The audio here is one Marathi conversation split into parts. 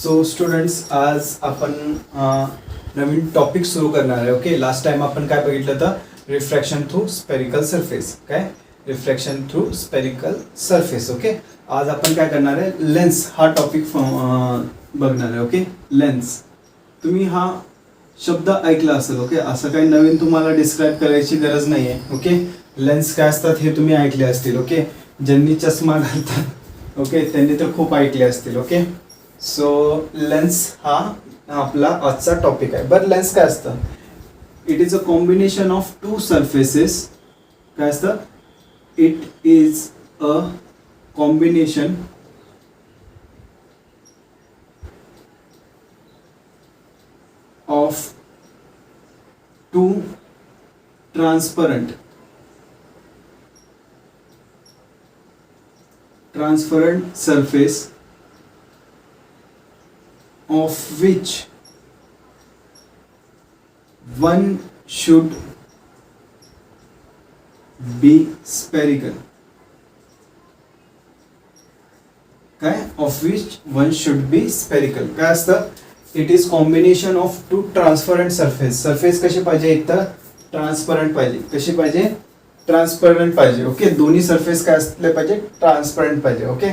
सो स्टुडंट्स, आज आपण नवीन टॉपिक सुरू करणार आहे. ओके, लास्ट टाइम आपण काय बघितलं तर रिफ्रॅक्शन थ्रू स्पेरिकल सरफेस. काय refraction through spherical surface. Okay, आज आपण काय करणार आहे, लेन्स हा टॉपिक बघणार आहे. ओके, लेन्स तुम्ही हा शब्द ऐकला असेल. ओके, असं काही नवीन तुम्हाला डिस्क्राईब करायची गरज नाही आहे. ओके, लेन्स काय असतात हे तुम्ही ऐकले असतील. ओके, ज्यांनी चष्मा घालतात ओके त्यांनी तर खूप ऐकले असतील. ओके, सो लेन्स हा आपला आजचा टॉपिक आहे. बरं, लेन्स काय असतं? It is a combination of two surfaces. काय असतं? It is a combination of two transparent surface of which one should be spherical. काय? of which one should be spherical. काय असतं? It is combination of two transparent surface. Surface कशी पाहिजे? एक तर ट्रान्सपरंट पाहिजे. कशी पाहिजे? ट्रान्सपरंट पाहिजे. ओके, दोन्ही सरफेस काय असले पाहिजे? ट्रान्सपरंट पाहिजे. ओके,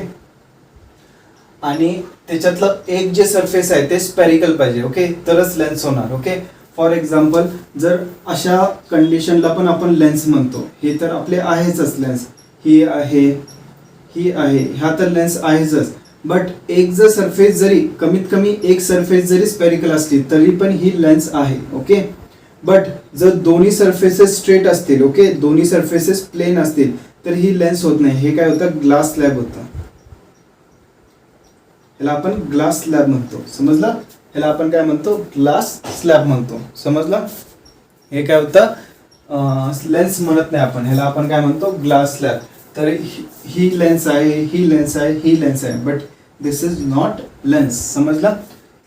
आणि त्याच्यातलं एक जे सरफेस आहे ते स्पेरिकल पाहिजे. ओके, तरच लेन्स होणार. ओके, फॉर एक्झाम्पल जर अशा कंडिशनला पण आपण लेन्स म्हणतो. हे तर आपले आहेच लेन्स. ही आहे, ही आहे, ह्या तर लेन्स आहेच. बट एक जर सरफेस जरी कमीत कमी एक सरफेस जरी स्पेरिकल असली तरी पण ही लेन्स आहे. ओके, बट जर दोन्ही सरफेसेस स्ट्रेट असतील, ओके, दोन्ही सरफेसेस प्लेन असतील तर ही लेन्स होत नाही. हे काय होतं? ग्लास स्लॅब होतं. ह्याला आपण ग्लास स्लॅब म्हणतो. समजलं? ह्याला आपण काय म्हणतो? ग्लास स्लॅब म्हणतो. समजलं? हे काय होतं? लेन्स म्हणत नाही आपण, ह्याला आपण काय म्हणतो? Glass slab. तर ही लेन्स आहे, ही लेन्स आहे, ही लेन्स आहे, but this is not lens. समजलं?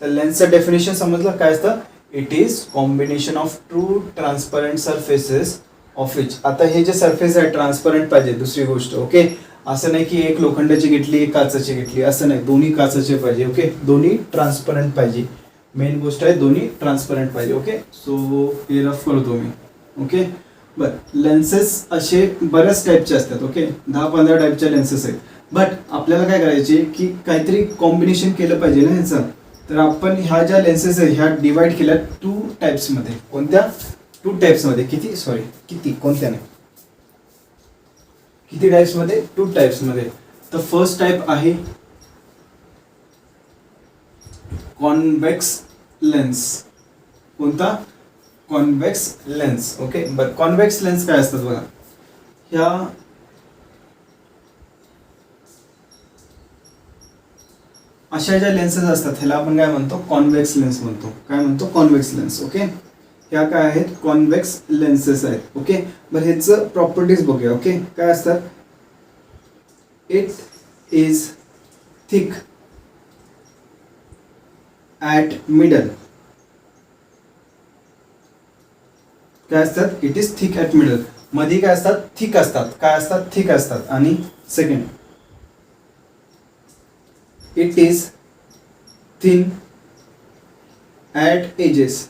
तर लेन्सचं डेफिनेशन समजलं काय असतं? It is combination of two transparent surfaces of which. आता हे जे सरफेस आहे ट्रान्सपरंट पाहिजे. दुसरी गोष्ट, ओके, असं नाही की एक लोखंडाची घेतली एक काचाची घेतली, असं नाही. दोन्ही काचाचे पाहिजे. ओके, दोन्ही ट्रान्सपरंट पाहिजे. मेन गोष्ट आहे दोन्ही ट्रान्सपरंट पाहिजे. ओके, सो हे रफ करतो मी. ओके, बरं, लेन्सेस असे बऱ्याच टाईपचे असतात. ओके, 10-15 टाईपच्या लेन्सेस आहेत. बट आपल्याला काय करायचे की काहीतरी कॉम्बिनेशन केलं पाहिजे ना ह्याचं. तर आपण ह्या ज्या लेन्सेस आहेत ह्या डिवाइड केल्या टू टाईप्समध्ये. कोणत्या? टू टाईप्समध्ये. कोणत्या नाही, किती टाईप्समध्ये? टू टाईप्समध्ये. तर फर्स्ट टाईप आहे कॉन्व्हेक्स लेन्स. कोणता? Convex lens. ओके, बरं, कॉन्व्हेक्स लेन्स काय असतात बघा. ह्या अशा ज्या लेन्सेस असतात ह्याला आपण काय म्हणतो? कॉन्व्हेक्स लेन्स म्हणतो. काय म्हणतो? Convex lens. ओके, ह्या काय आहेत? कॉन्व्हेक्स लेन्सेस आहेत. ओके, बरं, ह्याचं प्रॉपर्टीज बघूया. ओके, काय असतात? It is thick at middle. काय असतात? It is thick at middle. मध्ये काय असतात? थिक असतात. काय असतात? थिक असतात. आणि second, it is thin at edges.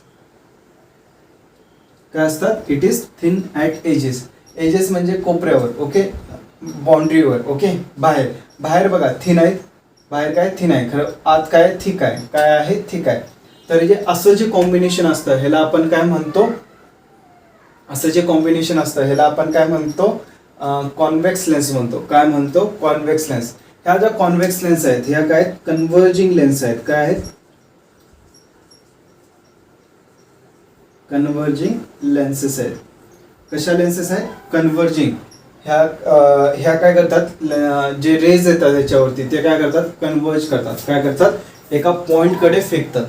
काय असतात? It is thin at edges. Edges म्हणजे कोपऱ्यावर. ओके, बाउंड्रीवर. ओके, बाहेर. बाहेर बघा थिन आहेत, बाहेर काय? थिन आहे. खरं आत काय? थिक आहे. काय आहे? थिक आहे. तर हे असं जे कॉम्बिनेशन असतं ह्याला आपण काय म्हणतो? असं जे कॉम्बिनेशन असतं ह्याला आपण काय म्हणतो? कॉन्व्हेक्स लेन्स म्हणतो. काय म्हणतो? Convex lens. ह्या ज्या कॉन्व्हेक्स लेन्स आहेत ह्या काय? कन्व्हर्जिंग लेन्स आहेत. काय आहेत? कन्व्हर्जिंग लेन्सेस आहेत. कशा लेन्सेस आहेत? कन्व्हर्जिंग. ह्या काय करतात? जे रेज येतात त्याच्यावरती ते काय करतात? कन्व्हर्ज करतात. काय करतात? एका पॉइंटकडे फेकतात.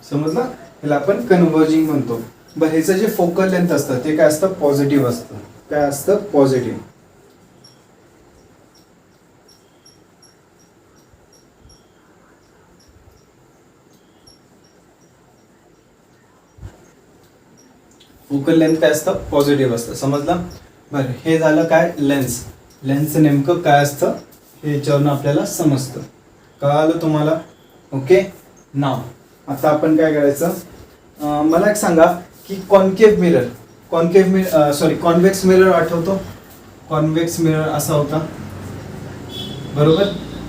समजलं? ह्याला आपण कन्व्हर्जिंग म्हणतो. बरं, ह्याचं जे फोकल लेंथ असतं ते काय असतं? पॉझिटिव्ह असतं. काय असतं? पॉझिटिव्ह. फोकल लेंथ काय असतं? पॉझिटिव्ह असतं. समजलं? बरं, हे झालं काय? लेन्स. लेन्सचं नेमकं काय असतं हे याच्यावरून आपल्याला समजतं. कळालं तुम्हाला? ओके, नाव. आता आपण काय करायचं, मला एक सांगा की कॉन्व्हेक्स मिरर आठवतो? कॉन्व्हेक्स मिरर असा होता, बरोबर.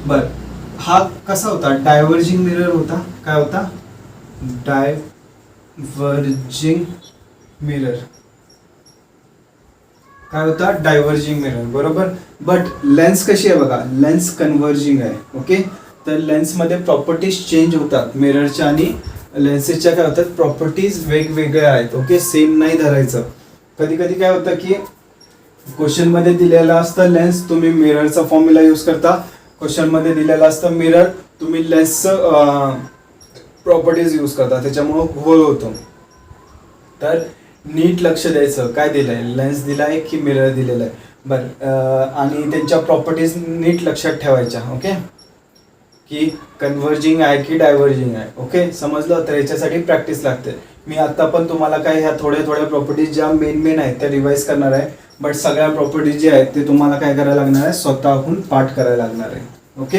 बर, हा कसा होता? डायव्हर्जिंग मिरर होता. काय होता? Diverging mirror. काय होता? डायव्हर्जिंग मिरर, बरोबर. बट लेन्स कशी आहे बघा, लेन्स कन्व्हर्जिंग आहे. ओके, तर लेन्समध्ये प्रॉपर्टीज चेंज होतात मिररच्या आणि लेन्सेसच्या. काय होतात? प्रॉपर्टीज वेगवेगळ्या आहेत. ओके, सेम नाही धरायचं. कधी कधी काय होतं की क्वेश्चन मध्ये दिलेलं असतं लेन्स, तुम्ही मिररचा फॉर्म्युला यूज करता. क्वेश्चन मध्ये दिलेलं असतं मिरर, तुम्ही लेन्सचं प्रॉपर्टीज यूज करता, त्याच्यामुळं घोळ होतो. तर नीट लक्ष द्यायचं, काय दिलंय, लेन्स दिलाय की मिरर दिलेला आहे. बरं, आणि त्यांच्या प्रॉपर्टीज नीट लक्षात ठेवायच्या. ओके, की कन्व्हर्जिंग आहे की डायव्हर्जिंग आहे. ओके, समजलं? तर याच्यासाठी प्रॅक्टिस लागते. मी आता पण तुम्हाला काय ह्या थोड्या थोड्या प्रॉपर्टीज ज्या मेन आहेत त्या रिवाईज करणार आहे. बट सगळ्या प्रॉपर्टीज जे आहेत ते तुम्हाला काय करायला लागणार आहे, स्वतःहून पाठ करायला लागणार आहे. ओके,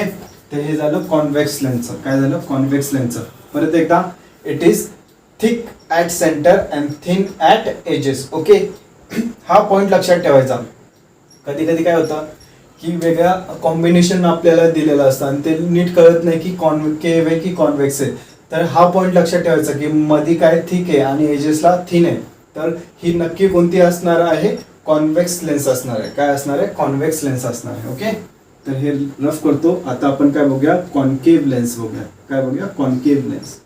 तर हे झालं कॉन्व्हेक्स लेन्सचं. काय झालं? कॉन्व्हेक्स लेन्सचं. परत एकदा, it is thick at centre and thin at edges. Okay, हा पॉईंट लक्षात ठेवायचा. कधी कधी काय होतं की वेगळ्या कॉम्बिनेशन आपल्याला दिलेलं असतं आणि ते नीट कळत नाही की कॉन्केव्ह आहे की कॉन्व्हेक्स आहे. तर हा पॉईंट लक्षात ठेवायचा की मध्ये काय थिक आहे आणि एजेसला थिन आहे. तर ही नक्की कोणती असणार आहे? कॉन्व्हेक्स लेन्स असणार आहे. काय असणार आहे? कॉन्व्हेक्स लेन्स असणार आहे. ओके, तर हे रफ करतो. आता आपण काय बघूया? कॉन्केव्ह लेन्स बघूया. काय बघूया? Concave lens.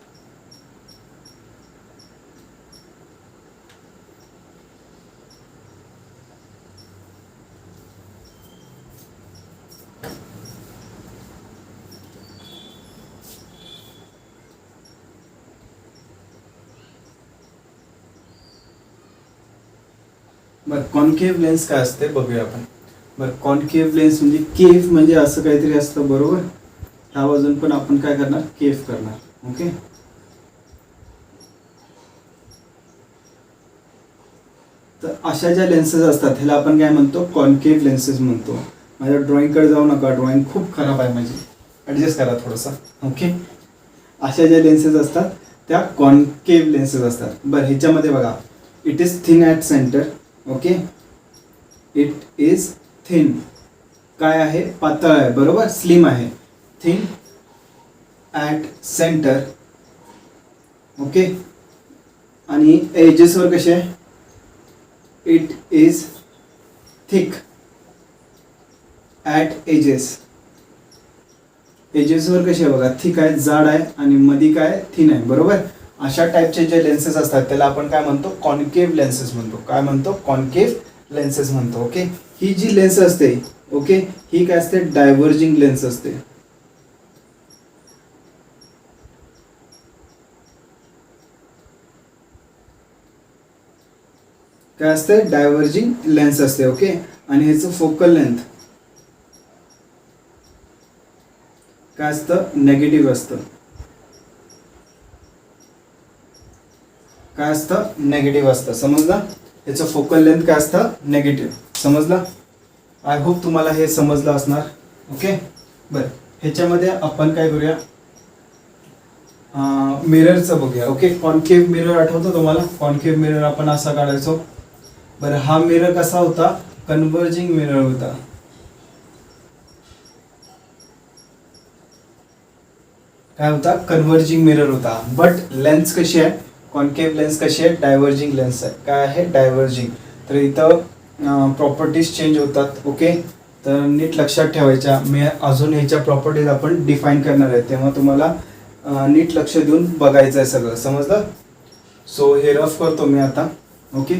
बरं, कॉन्केव्ह लेन्स काय असते बघूया आपण. बरं, कॉन्केव्ह लेन्स म्हणजे केव्ह म्हणजे असं काहीतरी असतं, बरोबर. ह्या बाजून पण आपण काय करणार? केव्ह करणार. ओके, तर अशा ज्या लेन्सेस असतात ह्याला आपण काय म्हणतो? कॉन्केव्ह लेन्सेस म्हणतो. माझ्या ड्रॉइंगकडे जाऊ नका, ड्रॉइंग खूप खराब आहे माझी, ॲडजस्ट करा थोडंसं. ओके, अशा ज्या लेन्सेस असतात त्या कॉन्केव्ह लेन्सेस असतात. बरं, ह्याच्यामध्ये बघा, it is thin at centre. Okay, it is thin. काय आहे? पातळ आहे, बरोबर. स्लिम आहे. Thin at centre. ओके, आणि एजेसवर कसे आहे? It is thick at edges. एजेसवर कसे आहे बघा, थिक आहे, जाड आहे, आणि मध्ये काय? थिन आहे, बरोबर. अशा टाईपचे जे लेन्सेस असतात त्याला आपण काय म्हणतो? कॉन्केव्ह लेन्सेस म्हणतो. काय म्हणतो? कॉन्केव्ह लेन्सेस म्हणतो. ओके, ही जी लेन्स असते, ओके, ही काय असते? डायव्हर्जिंग लेन्स असते. काय असते? डायव्हर्जिंग लेन्स असते. ओके, आणि ह्याचं फोकल लेंथ काय असतं? नेगेटिव्ह असतं. काय असतं? नेगेटिव्ह असतं. समजलं? याचं फोकल लेंथ काय असतं? नेगेटिव्ह. समजलं? आय होप तुम्हाला हे समजलं असणार. ओके, बरं, ह्याच्यामध्ये आपण काय करूया? मिररचं बघूया. ओके, कॉन्केव्ह मिरर आठवतो तुम्हाला? कॉन्केव्ह मिरर आपण असा काढायचो. बरं, हा मिरर कसा होता? कन्व्हर्जिंग मिरर होता. काय होता? कन्व्हर्जिंग मिरर होता. बट लेन्स कशी आहे? कॉन्केव्ह लेन्स कशी आहे? डायव्हर्जिंग लेन्स आहे. काय आहे? डायव्हर्जिंग. तर इथं प्रॉपर्टीज चेंज होतात. ओके, तर नीट लक्षात ठेवायच्या. मी अजून ह्याच्या प्रॉपर्टीज आपण डिफाईन करणार आहे, तेव्हा तुम्हाला नीट लक्ष देऊन बघायचं आहे सगळं. समजलं? सो हे रफ करतो मी आता. ओके,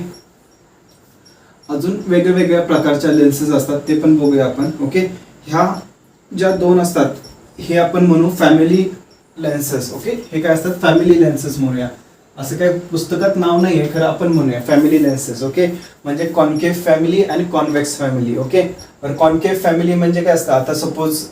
अजून वेगवेगळ्या प्रकारच्या लेन्सेस असतात ते पण बघूया आपण. ओके, ह्या ज्या दोन असतात हे आपण म्हणू फॅमिली लेन्सेस. ओके, हे काय असतात? फॅमिली लेन्सेस म्हणूया. असं काही पुस्तकात नाव नाही आहे, खरं आपण म्हणूया फॅमिली लेन्सेस. ओके, म्हणजे कॉन्केव्ह फॅमिली आणि कॉन्व्हेक्स फॅमिली. ओके, तर कॉन्केव्ह फॅमिली म्हणजे काय असतं? आता सपोज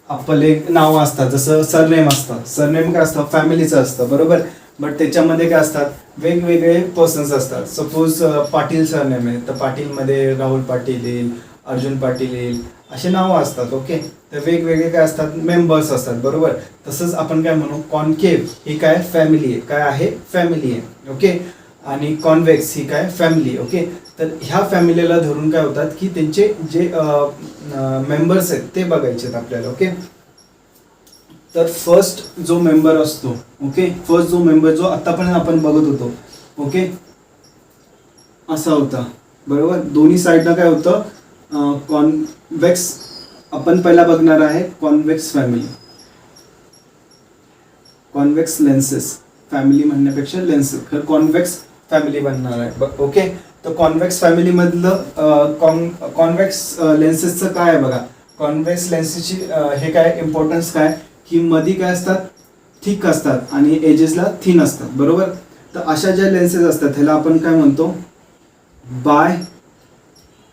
आपले नाव असतात, जसं सरनेम असतं. सरनेम काय असतं? फॅमिलीचं असतं, बरोबर. बट त्याच्यामध्ये काय असतात? वेगवेगळे पर्सन्स असतात. सपोज पाटील सरनेम आहे, तर पाटीलमध्ये राहुल पाटील येईल, अर्जुन पाटील येईल, असे नावं असतात. ओके, तर वेगवेगळे काय असतात, मेंबर्स असतात. बरोबर, तसंच आपण काय म्हणू, कॉन्केव्ह ही काय फॅमिली आहे, काय आहे फॅमिली आहे. ओके, आणि कॉन्व्हेक्स ही काय फॅमिली. ओके, तर ह्या फॅमिलीला धरून काय होतात की त्यांचे जे मेंबर्स आहेत ते बघायचे आहेत आपल्याला. ओके, तर फर्स्ट जो मेंबर असतो, ओके, फर्स्ट जो मेंबर जो आतापर्यंत आपण बघत होतो, ओके, असा होता. बरोबर, दोन्ही साईडला काय होतं, कॉन्व्हेक्स. आपण पहिला बघणार आहे convex family, convex lenses. Family म्हणण्यापेक्षा लेन्सेस, तर कॉन्व्हेक्स फॅमिली बनणार आहे. ओके, तर कॉन्व्हेक्स फॅमिली मधलं कॉन्व्हेक्स लेन्सेसचं काय आहे बघा. कॉन्व्हेक्स लेन्सेसची हे काय इम्पॉर्टन्स काय की मध्ये काय असतात, थिक असतात आणि एजेसला थिन असतात. बरोबर, तर अशा ज्या लेन्सेस असतात ह्याला आपण काय म्हणतो, बाय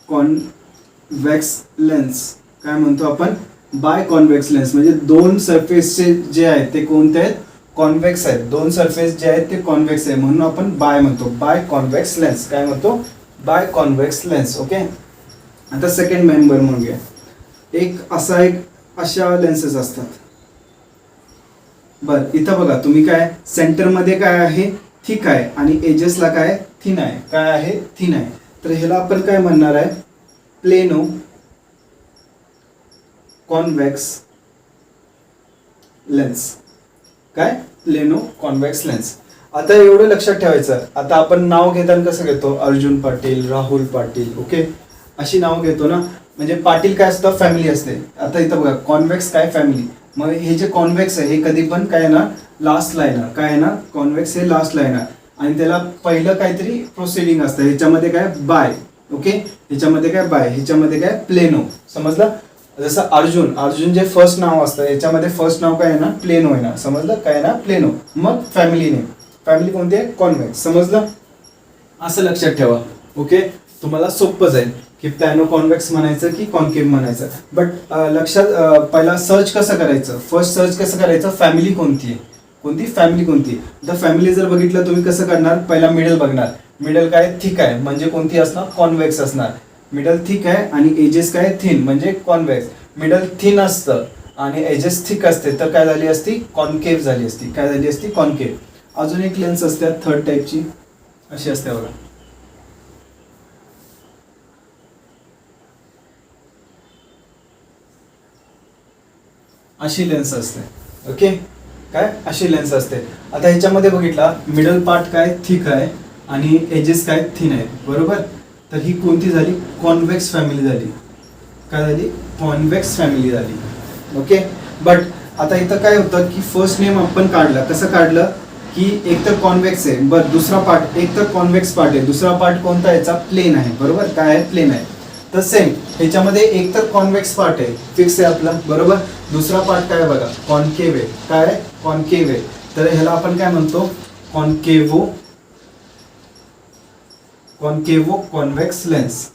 कॉन्व्हेक्स लेन्स. काय म्हणतो आपण, बाय कॉन्व्हेक्स लेन्स. म्हणजे दोन सरफेसचे जे आहेत ते कोणते आहेत, कॉन्व्हेक्स आहेत. दोन सरफेस जे आहेत ते कॉन्व्हेक्स आहे, म्हणून आपण बाय म्हणतो, बाय कॉन्व्हेक्स लेन्स. काय म्हणतो, बाय कॉन्व्हेक्स लेन्स. ओके, आता सेकंड मेंबर म्हणूया. एक अशा लेन्सेस असतात. बर, इथं बघा तुम्ही काय, सेंटरमध्ये काय आहे, थिक आहे आणि एजेसला काय थिन आहे. काय आहे, थिन आहे. तर ह्याला आपण काय म्हणणार आहे, प्लेनो कॉन्व्हेक्स लेन्स. काय, प्लेनो कॉन्व्हेक्स लेन्स. आता एवढं लक्षात ठेवायचं, आता आपण नाव घेताना कसं घेतो, अर्जुन पाटील, राहुल पाटील. ओके, अशी नाव घेतो ना, म्हणजे पाटील काय असतं, फॅमिली असते. आता इथं बघा कॉन्व्हेक्स काय फॅमिली. मग हे जे कॉन्व्हेक्स आहे हे कधी पण काय येणार, लास्टला येणार. काय येणार, कॉन्व्हेक्स हे लास्टला येणार आणि त्याला पहिलं काहीतरी प्रोसिडिंग असतं. ह्याच्यामध्ये काय बाय. ओके, ह्याच्यामध्ये काय बाय, ह्याच्यामध्ये काय प्लेनो. समजलं, जसं अर्जुन जे फर्स्ट नाव असतं याच्यामध्ये फर्स्ट नाव काय येणार, प्लेनो येणार. समजलं, काय येणार, प्लेनो. मग फॅमिली नेम, फॅमिली कोणती आहे, कॉन्व्हेक्स. समजलं, असं लक्षात ठेवा. ओके, तुम्हाला सोपं जाईल की प्लॅनो कॉन्व्हेक्स म्हणायचं की कॉन्केव्ह म्हणायचं. बट लक्षात पहिला सर्च कसं करायचं, फर्स्ट सर्च कसं करायचं, फॅमिली कोणती आहे, कोणती फॅमिली कोणती. तर फॅमिली जर बघितलं तुम्ही कसं करणार, पहिला मिडल बघणार. मिडल काय, थिक आहे म्हणजे कोणती असणार, कॉन्व्हेक्स असणार. मिडल थिक आहे आणि एजेस काय थिन म्हणजे कॉन्व्हेक्स. मिडल थिन असतं आणि एजेस थिक असते तर काय झाली असती, कॉन्केव्ह झाली असती. काय झाली असती, कॉन्केव्ह. अजून एक लेन्स असते थर्ड टाईपची, अशी असते बघा. अशी लेन्स असते. ओके, काय अशी लेन्स असते. आता ह्याच्यामध्ये बघितला मिडल पार्ट काय थिक आहे आणि एजेस काय थिन आहेत. बरोबर, तर ही कोणती झाली, कॉन्व्हेक्स फॅमिली झाली. काय झाली, कॉन्व्हेक्स फॅमिली झाली. ओके, बट आता इथं काय होतं की फर्स्ट नेम आपण काढलं, कसं काढलं की एक तर कॉन्व्हेक्स आहे, बरं दुसरा पार्ट एक तर कॉन्व्हेक्स पार्ट आहे, दुसरा पार्ट कोणता याचा, प्लेन आहे. बरोबर, काय आहे, प्लेन आहे. तर सेम ह्याच्यामध्ये एक तर कॉन्व्हेक्स पार्ट आहे, फिक्स आहे आपला. बरोबर, दुसरा पार्ट काय बघा, कॉन्केव्ह आहे. काय आहे, कॉन्केव्ह आहे. तर ह्याला आपण काय म्हणतो, कॉन्केव्हो कॉन्व्हेक्स लेन्स.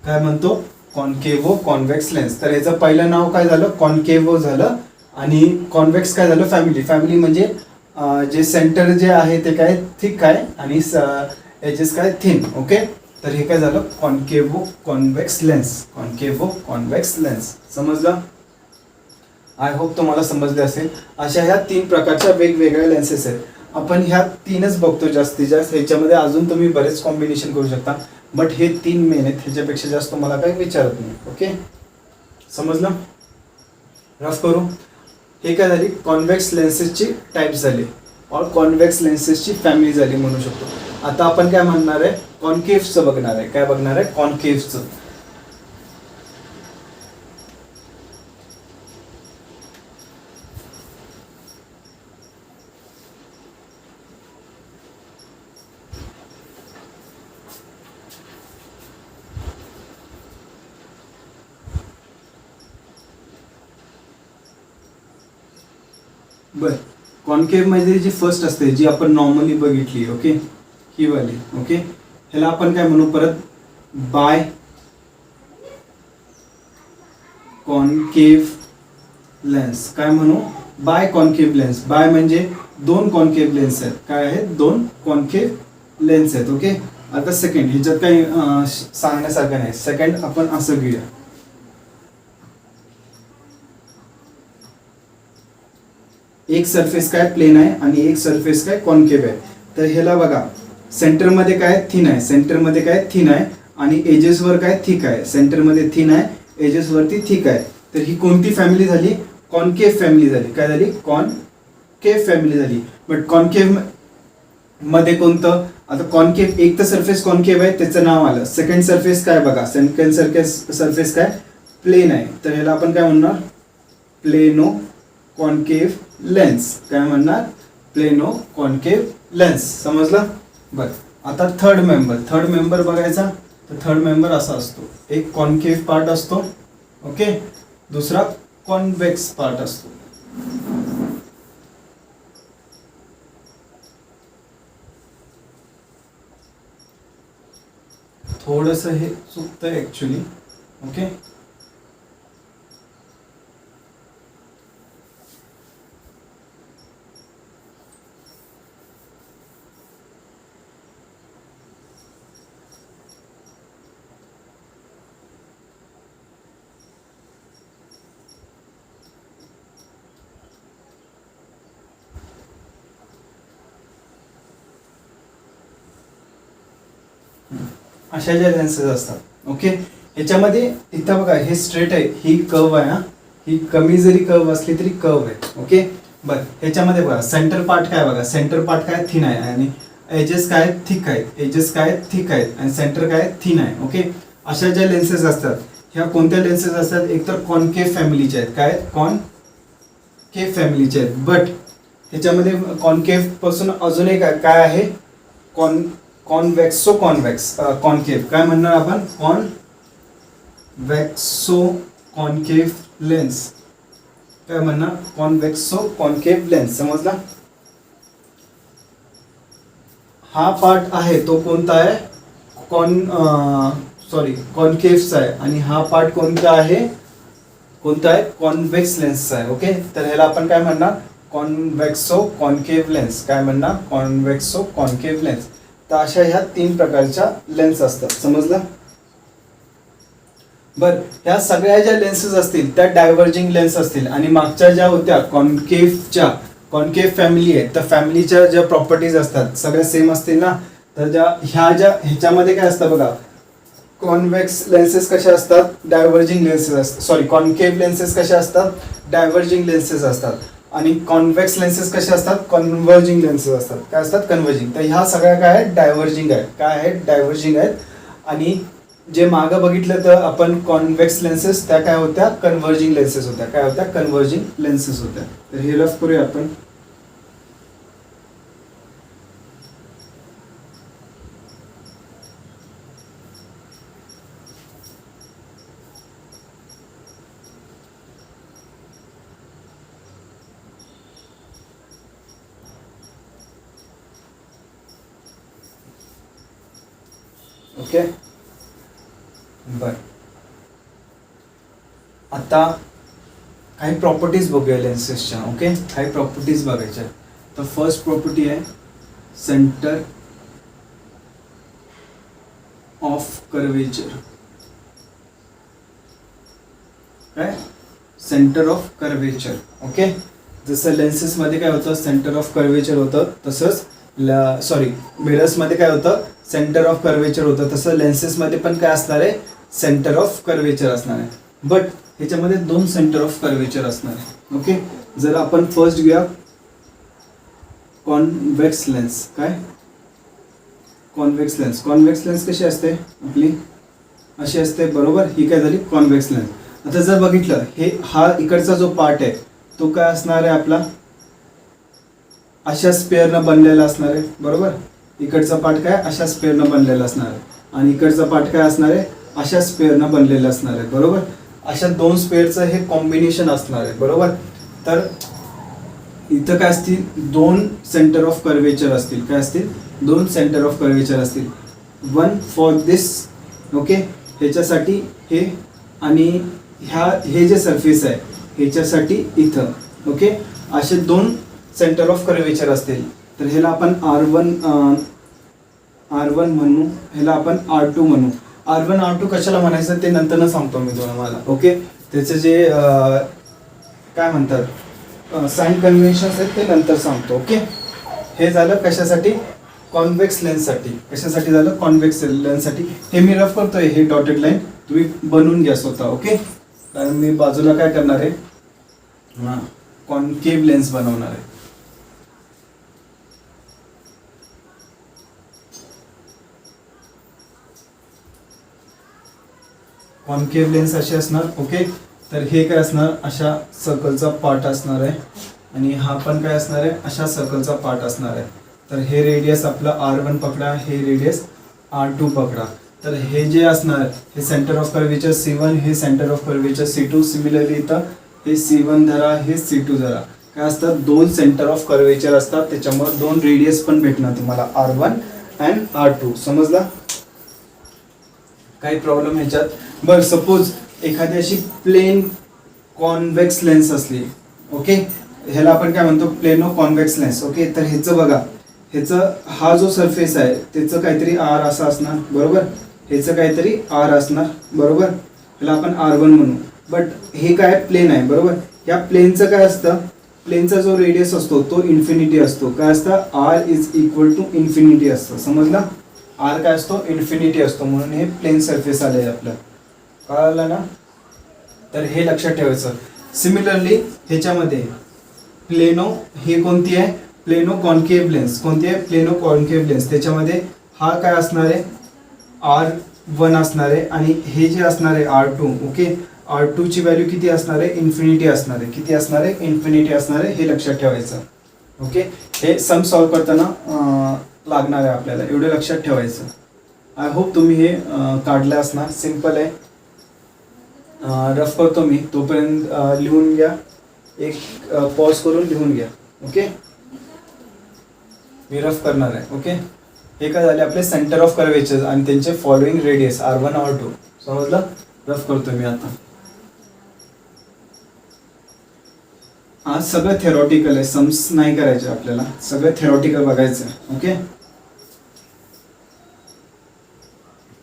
काय म्हणतो, कॉन्केव्हो कॉन्व्हेक्स लेन्स. तर याचं पहिलं नाव काय झालं, कॉन्केव्हो झालं आणि कॉन्व्हेक्स काय झालं, फॅमिली. फॅमिली म्हणजे जे सेंटर जे आहे ते काय थिक आहे आणि एजेस काय थिन. ओके, तर हे काय झालं, concavo convex lens. Concavo convex lens. समजलं, आय होप तुम्हाला समजले असेल. अशा ह्या तीन प्रकारच्या वेगवेगळ्या लेन्सेस आहेत. आपण ह्या तीनच बघतो जास्तीत जास्त. ह्याच्यामध्ये अजून तुम्ही बरेच कॉम्बिनेशन करू शकता, बट हे तीन मेन आहेत. ह्याच्यापेक्षा जास्त मला काही विचारत नाही. ओके, समजलं, रफ करू. हे काय झाली, कॉन्व्हेक्स लेन्सेसची टाईप झाली और कॉन्व्हेक्स लेन्सेसची फॅमिली झाली म्हणू शकतो. आता आपण काय म्हणणार आहे, कॉन्केव्हचं बघणार आहे. काय बघणार आहे, कॉन्केव्हचं. बर, कॉन्केव्ह मध्ये जी फर्स्ट असते जी आपण नॉर्मली बघितली, ओके, ही वाली. ओके, ह्याला आपण काय म्हणू परत, बाय कॉन्केव्ह लेन्स. काय म्हणू, बाय कॉन्केव्ह लेन्स. बाय म्हणजे दोन कॉन्केव्ह लेन्स आहेत. काय आहेत, दोन कॉन्केव्ह लेन्स आहेत. ओके, आता सेकंड ह्याच्यात काही सांगण्यासारखं नाही. सेकंड आपण असं घेऊया, एक सरफेस काय प्लेन आहे आणि एक सरफेस काय कॉन्केव्ह आहे. तर ह्याला बघा सेंटरमध्ये काय थिन आहे, सेंटरमध्ये काय थिन आहे आणि एजेसवर काय थिक आहे. सेंटरमध्ये थिन आहे, एजेसवरती थिक आहे. तर ही कोणती फॅमिली झाली, कॉन्केव्ह फॅमिली झाली. काय झाली, कॉन्केव्ह फॅमिली झाली. बट कॉन्केव्ह मध्ये कोणतं, आता कॉन्केव्ह एक तर सरफेस कॉन्केव्ह आहे त्याचं नाव आलं. सेकंड सरफेस काय बघा, सेकंड सरफेस काय प्लेन आहे. तर ह्याला आपण काय म्हणणार, प्लेनो कॉन्केव्ह लेन्स. काय म्हणणार, प्लेनो कॉन्केव्ह लेन्स. समजलं. बरं, आता थर्ड मेंबर बघायचा. तर थर्ड मेंबर असा असतो, एक कॉन्केव्ह पार्ट असतो, ओके, दुसरा कॉन्व्हेक्स पार्ट असतो. थोडंसं हे चुकतंय ऍक्च्युली, ओके. अशा ज्या लेन्सेस असतात, ओके, ह्याच्यामध्ये इथं बघा हे स्ट्रेट आहे, ही कर्व आहे, ही कमी जरी कर्व असली तरी कर्व आहे, ओके. बरं, ह्याच्यामध्ये बघा सेंटर पार्ट काय, बघा सेंटर पार्ट काय थिन आहे आणि एजेस काय थिक आहेत, एजेस काय थिक आहेत आणि सेंटर काय थिन आहे, ओके. अशा ज्या लेन्सेस असतात ह्या कोणत्या लेन्सेस असतात, एक तर कॉन्केव्ह फॅमिलीच्या आहेत. काय, कॉन्केव्ह फॅमिलीचे आहेत. बट ह्याच्यामध्ये कॉन्केव्ह पासून अजून एक काय आहे, कॉन्व्हेक्सो कॉन्केव्ह. काय म्हणणार आपण, कॉन्व्हेक्सो कॉन्केव्ह लेन्स. काय म्हणणार, कॉन्व्हेक्सो कॉन्केव्ह लेन्स. समजला. हा पार्ट आहे तो कोणता आहे, कॉन्केव्हचा आहे आणि हा पार्ट कोणता आहे, कॉन्व्हेक्स लेन्सचा आहे, ओके. तर ह्याला आपण काय म्हणणार, कॉन्व्हेक्सो कॉन्केव्ह लेन्स. काय म्हणणार, कॉन्व्हेक्सो कॉन्केव्ह लेन्स. तर अशा ह्या 3 प्रकारच्या लेन्स असतात. समजलं. बर, ह्या सगळ्या ज्या लेन्सेस असतील त्या डायव्हर्जिंग लेन्स असतील आणि मागच्या ज्या होत्या कॉन्केव्ह फॅमिली आहे, तर फॅमिलीच्या ज्या प्रॉपर्टीज असतात सगळ्या सेम असतील ना. तर ह्याच्यामध्ये काय असतं बघा, कॉन्व्हेक्स लेन्सेस कशा असतात, डायव्हर्जिंग लेन्सेस असतात. कॉन्केव्ह लेन्सेस कशा असतात, डायव्हर्जिंग लेन्सेस असतात आणि कॉन्व्हेक्स लेन्सेस कसे असतात, कन्व्हर्जिंग लेन्सेस असतात. काय असतात, कन्व्हर्जिंग. तर ह्या सगळ्या काय आहेत, डायव्हर्जिंग आहेत. काय आहेत, डायव्हर्जिंग आहेत. आणि जे मागं बघितलं तर आपण कॉन्व्हेक्स लेन्सेस त्या काय होत्या, कन्व्हर्जिंग लेन्सेस होत्या. काय होत्या, कन्व्हर्जिंग लेन्सेस होत्या. तर हे रफ करूया आपण. ओके. बर, आता काही प्रॉपर्टीज बघूया लेन्सेसच्या, ओके. काही प्रॉपर्टीज बघायच्या. तर फर्स्ट प्रॉपर्टी आहे सेंटर ऑफ कर्वेचर. काय, सेंटर ऑफ कर्वेचर, ओके. जसं लेन्सेस मध्ये काय होतं, सेंटर ऑफ कर्वेचर होतं, तसंच मिरर्स मध्ये काय होतं, सेंटर ऑफ कर्वेचर होतं, तसं लेन्सेस मध्ये पण काय असणार आहे, सेंटर ऑफ कर्वेचर असणार आहे. बट ह्याच्यामध्ये 2 सेंटर ऑफ कर्वेचर असणार आहे, ओके. जर आपण फर्स्ट घेऊया कॉन्व्हेक्स लेन्स. काय, कॉन्व्हेक्स लेन्स कशी असते आपली, अशी असते, बरोबर. ही काय झाली कॉन्व्हेक्स लेन्स. आता जर बघितलं हा इकडचा जो पार्ट आहे तो काय असणार आहे आपला, अशा स्पेअरनं बनलेला असणार आहे, बरोबर. इकडचा पार्ट काय अशा स्पेअरनं बनलेला असणार आहे आणि इकडचा पार्ट काय असणार आहे, अशा स्पेअरनं बनलेला असणार आहे, बरोबर. अशा 2 स्पेअरचं हे कॉम्बिनेशन असणार आहे, बरोबर. तर इथं काय असतील, 2 सेंटर ऑफ कर्वेचर असतील. काय असतील, 2 सेंटर ऑफ कर्वेचर असतील. वन फॉर दिस, ओके, ह्याच्यासाठी हे आणि हे जे सरफेस आहे ह्याच्यासाठी इथं, ओके. असे 2 सेंटर ऑफ कर्वेचर असतील. तर ह्याला आपण R1 म्हणू, ह्याला आपण R2 म्हणू. R1 R2 कशाला म्हणायचं ते नंतर सांगतो मी तुम्हाला, ओके. त्याचं जे काय म्हणतात साइन कन्व्हेन्शन्स आहेत ते नंतर सांगतो. ओके, हे झालं कशासाठी? कॉन्व्हेक्स लेन्ससाठी. कशासाठी झालं? कॉन्व्हेक्स लेन्ससाठी. हे मी रफ करतोय, हे डॉटेड लाईन तुम्ही बनवून घ्या स्वतः. ओके, कारण मी बाजूला काय करणार आहे, कॉन्केव्ह लेन्स बनवणार आहे. कॉन्केव्ह लेन्स अशी असणार. ओके, तर हे काय असणार? अशा सर्कलचा पार्ट असणार आहे आणि हा पण काय असणार आहे? अशा सर्कलचा पार्ट असणार आहे. तर हे रेडियस आपलं R1 पकडा, हे रेडियस R2 पकडा. तर हे जे असणार हे सेंटर ऑफ कर्वेचर C1, हे centre of curvature C2. Similarly इथं हे C1 धरा, हे C2 धरा. काय असतात? दोन सेंटर ऑफ कर्वेचर असतात, त्याच्यामुळे दोन रेडियस पण भेटणार तुम्हाला, R1 अँड R2. समजला? काही प्रॉब्लेम ह्याच्यात? बरं, सपोज एखादी अशी प्लेन कॉन्व्हेक्स लेन्स असली. ओके, ह्याला आपण काय म्हणतो? Plano convex lens. ओके, तर ह्याचं बघा, ह्याचं हा जो सरफेस आहे त्याचं काहीतरी R असं असणार, बरोबर. ह्याचं काहीतरी R असणार, बरोबर. ह्याला आपण R1 म्हणू. बट हे काय? प्लेन आहे, बरोबर. या प्लेनचं काय असतं? प्लेनचा जो रेडियस असतो तो इन्फिनिटी असतो. काय असतं? R is equal to infinity असतं. समजला? R काय असतो? इन्फिनिटी असतो. म्हणून हे प्लेन सरफेस आलंय आपलं. कळलं ना? तर हे लक्षात ठेवायचं. सिमिलरली ह्याच्यामध्ये प्लेनो, हे कोणती आहे? Plano concave lens. कोणती आहे? Plano concave lens. त्याच्यामध्ये हा काय असणार आहे? R1 असणार आहे आणि हे जे असणार आहे R2. ओके, R2 ची व्हॅल्यू किती असणार आहे? इन्फिनिटी असणार आहे. किती असणार आहे? इन्फिनिटी असणार आहे. हे लक्षात ठेवायचं. ओके, हे सम सॉल्व करताना लागणार आहे आपल्याला, एवढं लक्षात ठेवायचं. आय होप तुम्ही हे काढलं असणार. सिम्पल आहे. रफ करतो मी, तोपर्यंत लिहून घ्या. एक पॉज करून लिहून घ्या. ओके, मी रफ करणार आहे. ओके, हे काय झाले? आपले सेंटर ऑफ कर्वेचर आणि त्यांचे फॉलोइंग रेडियस R1 R2. समजलं? रफ करतो मी आता. आज सगळं थेरॉटिकल आहे, सम्स नाही करायचे आपल्याला, सगळं थेरॉटिकल बघायचं आहे. ओके,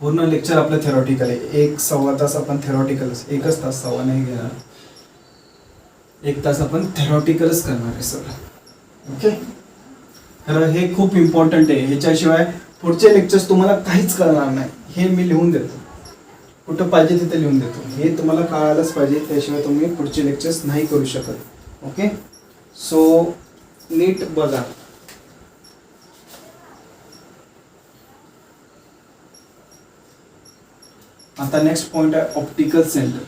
पूर्ण लेक्चर आपलं थेरॉटिकल आहे. 1-1.25 तास आपण थेरॉटिकलच, 1च तास, सव्वा नाही घेणार, 1 तास आपण थेरॉटिकलच करणार आहे सगळं. ओके, खरं हे खूप इम्पॉर्टंट आहे. ह्याच्याशिवाय पुढचे लेक्चर्स तुम्हाला काहीच कळणार नाही. हे मी लिहून देतो, कुठं पाहिजे तिथे लिहून देतो. हे तुम्हाला कळायलाच पाहिजे, त्याशिवाय तुम्ही पुढचे लेक्चर्स नाही करू शकत. ओके, सो नीट बघा. आता नेक्स्ट पॉइंट आहे ऑप्टिकल सेंटर.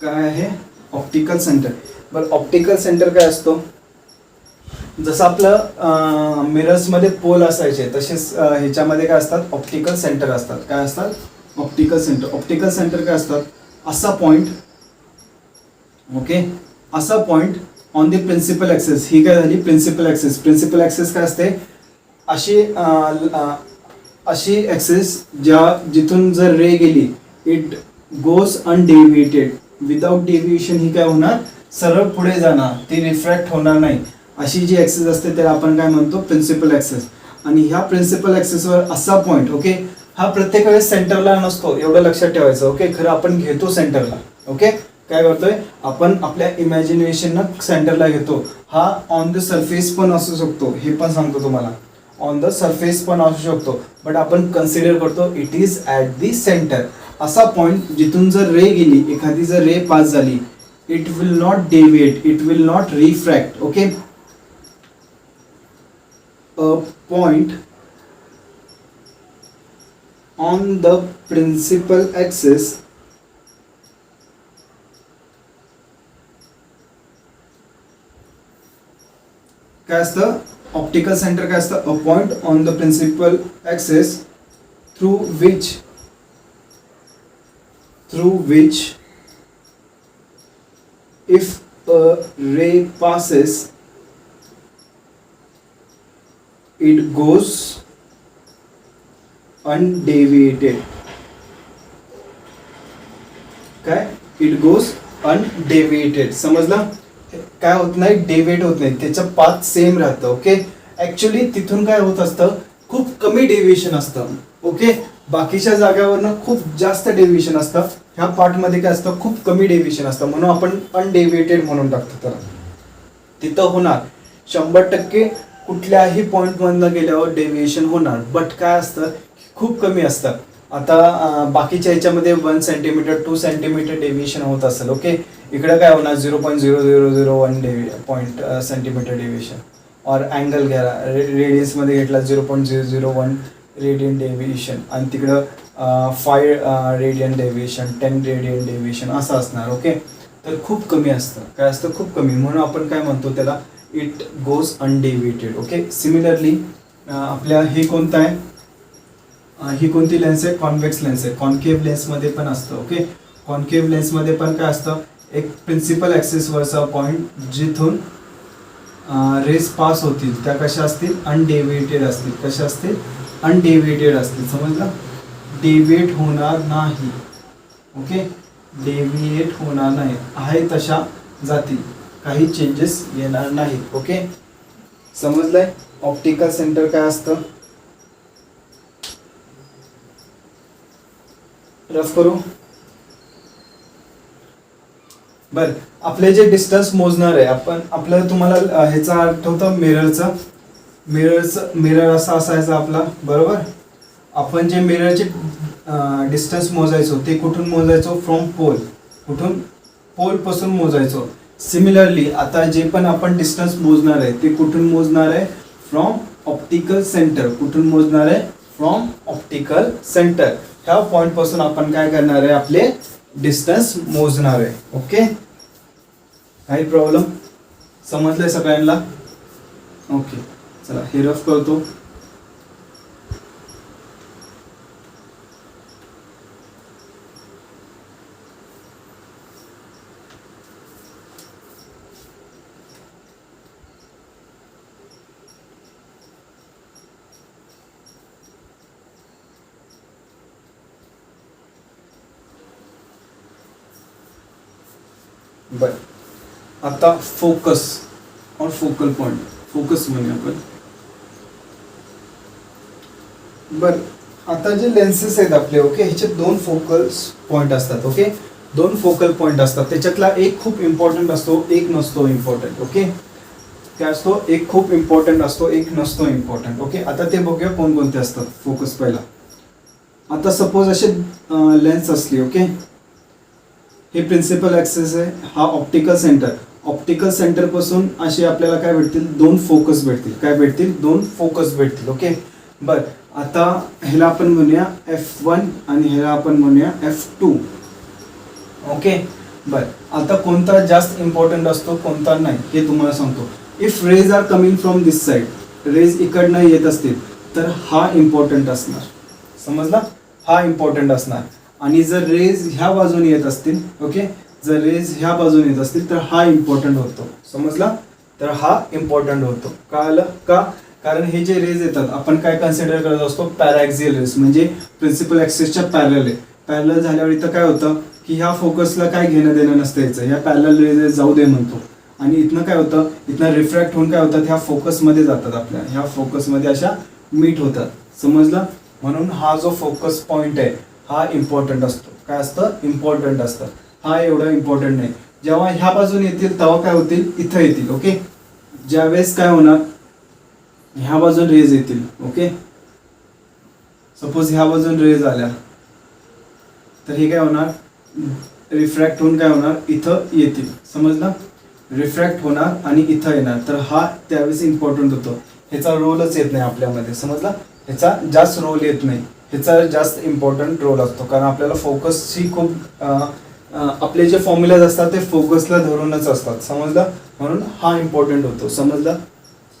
काय आहे? Optical centre. बरं, ऑप्टिकल सेंटर काय असतो? जसं आपलं मिरर्स मध्ये पोल असायचे तसेच ह्याच्यामध्ये काय असतात? ऑप्टिकल सेंटर असतात. काय असतात? Optical centre. ऑप्टिकल सेंटर काय असतात? असा पॉइंट. ओके, असा point on the principal axis. ही काय झाली? Principal axis. प्रिन्सिपल ॲक्सिस काय असते? अशी ॲक्सिस जिथून जर रे गेली, it goes undeviated. Without deviation ही काय होणार? सरळ पुढे जाणार, ती रिफ्रॅक्ट होणार नाही. अशी जी ॲक्सिस असते त्याला आपण काय म्हणतो? Principal axis. आणि ह्या प्रिन्सिपल ॲक्सिसवर असा पॉइंट. ओके, हा प्रत्येक वेळेस सेंटरला नसतो, एवढं लक्षात ठेवायचं. ओके, खरं आपण घेतो सेंटरला. ओके, काय करतोय आपण? आपल्या इमॅजिनेशननं सेंटरला घेतो. हा ऑन द सरफेस पण असू शकतो, हे पण सांगतो तुम्हाला. ऑन द सरफेस पण असू शकतो, बट आपण कन्सिडर करतो it is at the centre. असा पॉइंट जिथून जर रे गेली, एखादी जर रे पास झाली, it will not deviate, it will not refract. Okay, a point on the principal axis काय असतं? ऑप्टिकल सेंटर काय असतं? A point on the principal axis through which if a ray passes, it goes undeviated. काय? It goes undeviated. समजलं? काय होत नाही? डेविएट होत नाही, त्याचं पाथ सेम राहतं. ओके, ऍक्च्युली तिथून काय होत असतं? खूप कमी डेव्हिएशन असतं. ओके, बाकीच्या जाग्यावरनं खूप जास्त डेव्हिएशन असतं, ह्या पार्टमध्ये काय असतं, खूप कमी डेव्हिएशन असतं, म्हणून आपण अनडेव्हिएटेड म्हणून टाकतो. तर तिथं होणार 100% कुठल्याही पॉईंटमधनं गेल्यावर डेव्हिएशन होणार, बट काय असतं खूप कमी असतं. आता बाकीच्या ह्याच्यामध्ये 1 सेंटीमीटर 2 सेंटीमीटर डेव्हिएशन होत असेल. ओके, इकडे काय होणार 0.0001 सेंटीमीटर डेव्हिएशन. और अँगल घ्या, रेडियन्समध्ये घेतला 0.001 रेडियन डेव्हिएशन, आणि तिकडं 5 रेडियन डेव्हिएशन, 10 रेडियन डेव्हिएशन असं असणार. ओके, तर खूप कमी असतं, काय असतं खूप कमी, म्हणून आपण काय म्हणतो त्याला इट गोज अनडेव्हिएटेड. ओके, सिमिलरली आपल्या हे कोणतं आहे, ही कोणती लेन्स आहे, कॉन्व्हेक्स लेन्स आहे. कॉन्केव्ह लेन्समध्ये पण असतं. ओके, कॉन्केव्ह लेन्समध्ये पण काय असतं, एक प्रिन्सिपल ॲक्सिसवरचा पॉईंट जिथून रेस पास होतील त्या कशा असतील, अनडेव्हिएटेड असतील. कशा असतील, अनडेव्हिएटेड असतील. समजलं, डेव्हिएट होणार नाही. ओके, डेव्हिएट होणार नाही, आहे तशा जातील, काही चेंजेस येणार नाहीत. ओके, समजलंय. ऑप्टिकल सेंटर काय असतं, रफ करू. बर, आपले जे डिस्टन्स मोजणार आहे आपण, आपल्याला तुम्हाला ह्याचा आठवतं मिरर असा असायचा आपला, बरोबर. आपण जे मिररचे डिस्टन्स मोजायचो ते कुठून मोजायचो, फ्रॉम पोल, कुठून पोल पासून मोजायचो. सिमिलरली आता जे पण आपण डिस्टन्स मोजणार आहे ते कुठून मोजणार आहे, फ्रॉम ऑप्टिकल सेंटर. कुठून मोजणार आहे, फ्रॉम ऑप्टिकल सेंटर. ह्या पॉइंट पासून आपण काय करणार आहे, आपले डिस्टन्स मोजणार आहे. ओके, काही प्रॉब्लेम, समजलंय सगळ्यांना. ओके, चला हे रफ करतो. बर, आता फोकस और फोकल पॉइंट, फोकस म्हणूया आपण. बर, आता जे लेन्सेस आहेत आपले, ओके, ह्याचे 2 फोकल पॉइंट असतात. ओके, 2 फोकल पॉइंट असतात, त्याच्यातला एक खूप इम्पॉर्टंट असतो, एक नसतो इम्पॉर्टंट. ओके, काय असतो, एक खूप इम्पॉर्टंट असतो, एक नसतो इम्पॉर्टंट. ओके, आता ते बघूया कोणकोणते असतात फोकस. पहिला, आता सपोज असे लेन्स असली. ओके, हे प्रिन्सिपल ॲक्सिस आहे, हा ऑप्टिकल सेंटर. ऑप्टिकल सेंटर पासून असे आपल्याला काय भेटतील, 2 फोकस भेटतील. काय भेटतील, 2 फोकस भेटतील. ओके, बर, आता ह्याला आपण म्हणूया F1 आणि ह्याला आपण म्हणूया F2. ओके, बर, आता कोणता जास्त इम्पॉर्टंट असतो कोणता नाही हे तुम्हाला सांगतो. If rays are coming from this side, rays इकडनं येत असतील तर हा इम्पॉर्टंट असणार. समजला, हा इम्पॉर्टंट असणार. आणि जर रेज ह्या बाजूने येत असतील, ओके, जर रेज ह्या बाजूने येत असतील तर हा इम्पॉर्टंट होतो. समजला, तर हा इम्पॉर्टंट होतो. कळलं का, कारण हे जे रेज येतात आपण काय कन्सिडर करत असतो, पॅराक्सियल रेज, म्हणजे प्रिन्सिपल ॲक्सिसच्या पॅरलल आहे. पॅरलल झाल्यावर इथं काय होतं की ह्या फोकसला काय घेणं देणं नसतं याचं, ह्या पॅरलल रेज जाऊ दे म्हणतो. आणि इथनं काय होतं, इथनं रिफ्रॅक्ट होऊन काय होतात, ह्या फोकसमध्ये जातात, आपल्या ह्या फोकसमध्ये अशा मीट होतात. समजलं, म्हणून हा जो फोकस पॉइंट आहे हा इम्पॉर्टंट असतो. काय असतं, इम्पॉर्टंट असतं. हा एवढा इम्पॉर्टंट नाही. जेव्हा ह्या बाजून येतील तेव्हा काय होतील, इथं येतील. ओके, ज्यावेळेस काय होणार, ह्या बाजून रेज येतील. ओके, सपोज ह्या बाजून रेज आल्या तर हे काय होणार, रिफ्रॅक्ट होऊन काय होणार, इथं येतील. समजलं, रिफ्रॅक्ट होणार आणि इथं येणार, तर हा त्यावेळेस इम्पॉर्टंट होतो. ह्याचा रोलच येत नाही आपल्यामध्ये. समजला, ह्याचा जास्त रोल येत नाही, ह्याचा जास्त इम्पॉर्टंट रोल असतो. कारण आपल्याला फोकसची खूप आपले जे फॉर्म्युलाज असतात ते फोकसला धरूनच असतात. समजलं, म्हणून हा इम्पॉर्टंट होतो. समजलं,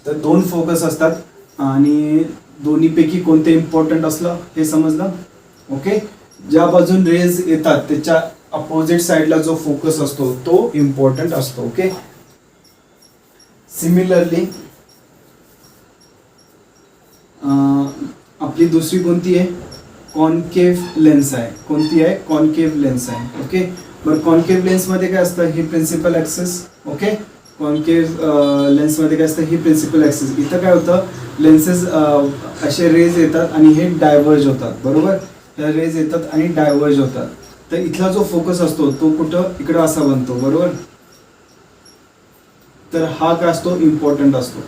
तर 2 फोकस असतात आणि दोन्हीपैकी कोणते इम्पॉर्टंट असलं हे समजलं. ओके, ज्या बाजून रेज येतात त्याच्या अपोजिट साईडला जो फोकस असतो तो इम्पॉर्टंट असतो. ओके, सिमिलरली आपली दुसरी कोणती आहे, कॉन्केव्ह लेन्स आहे. कोणती आहे, कॉन्केव्ह लेन्स आहे. ओके, बरं, कॉन्केव्ह लेन्समध्ये काय असतं, ही प्रिन्सिपल ॲक्सिस. ओके, कॉन्केव्ह लेन्समध्ये काय असतं, ही प्रिन्सिपल ॲक्सिस. इथं काय होतं, लेन्सेस असे रेज येतात आणि हे डायव्हर्ज होतात. बरोबर, ह्या रेज येतात आणि डायव्हर्ज होतात. तर इथला जो फोकस असतो तो कुठं इकडं असा बनतो, बरोबर. तर हा काय असतो, इम्पॉर्टंट असतो.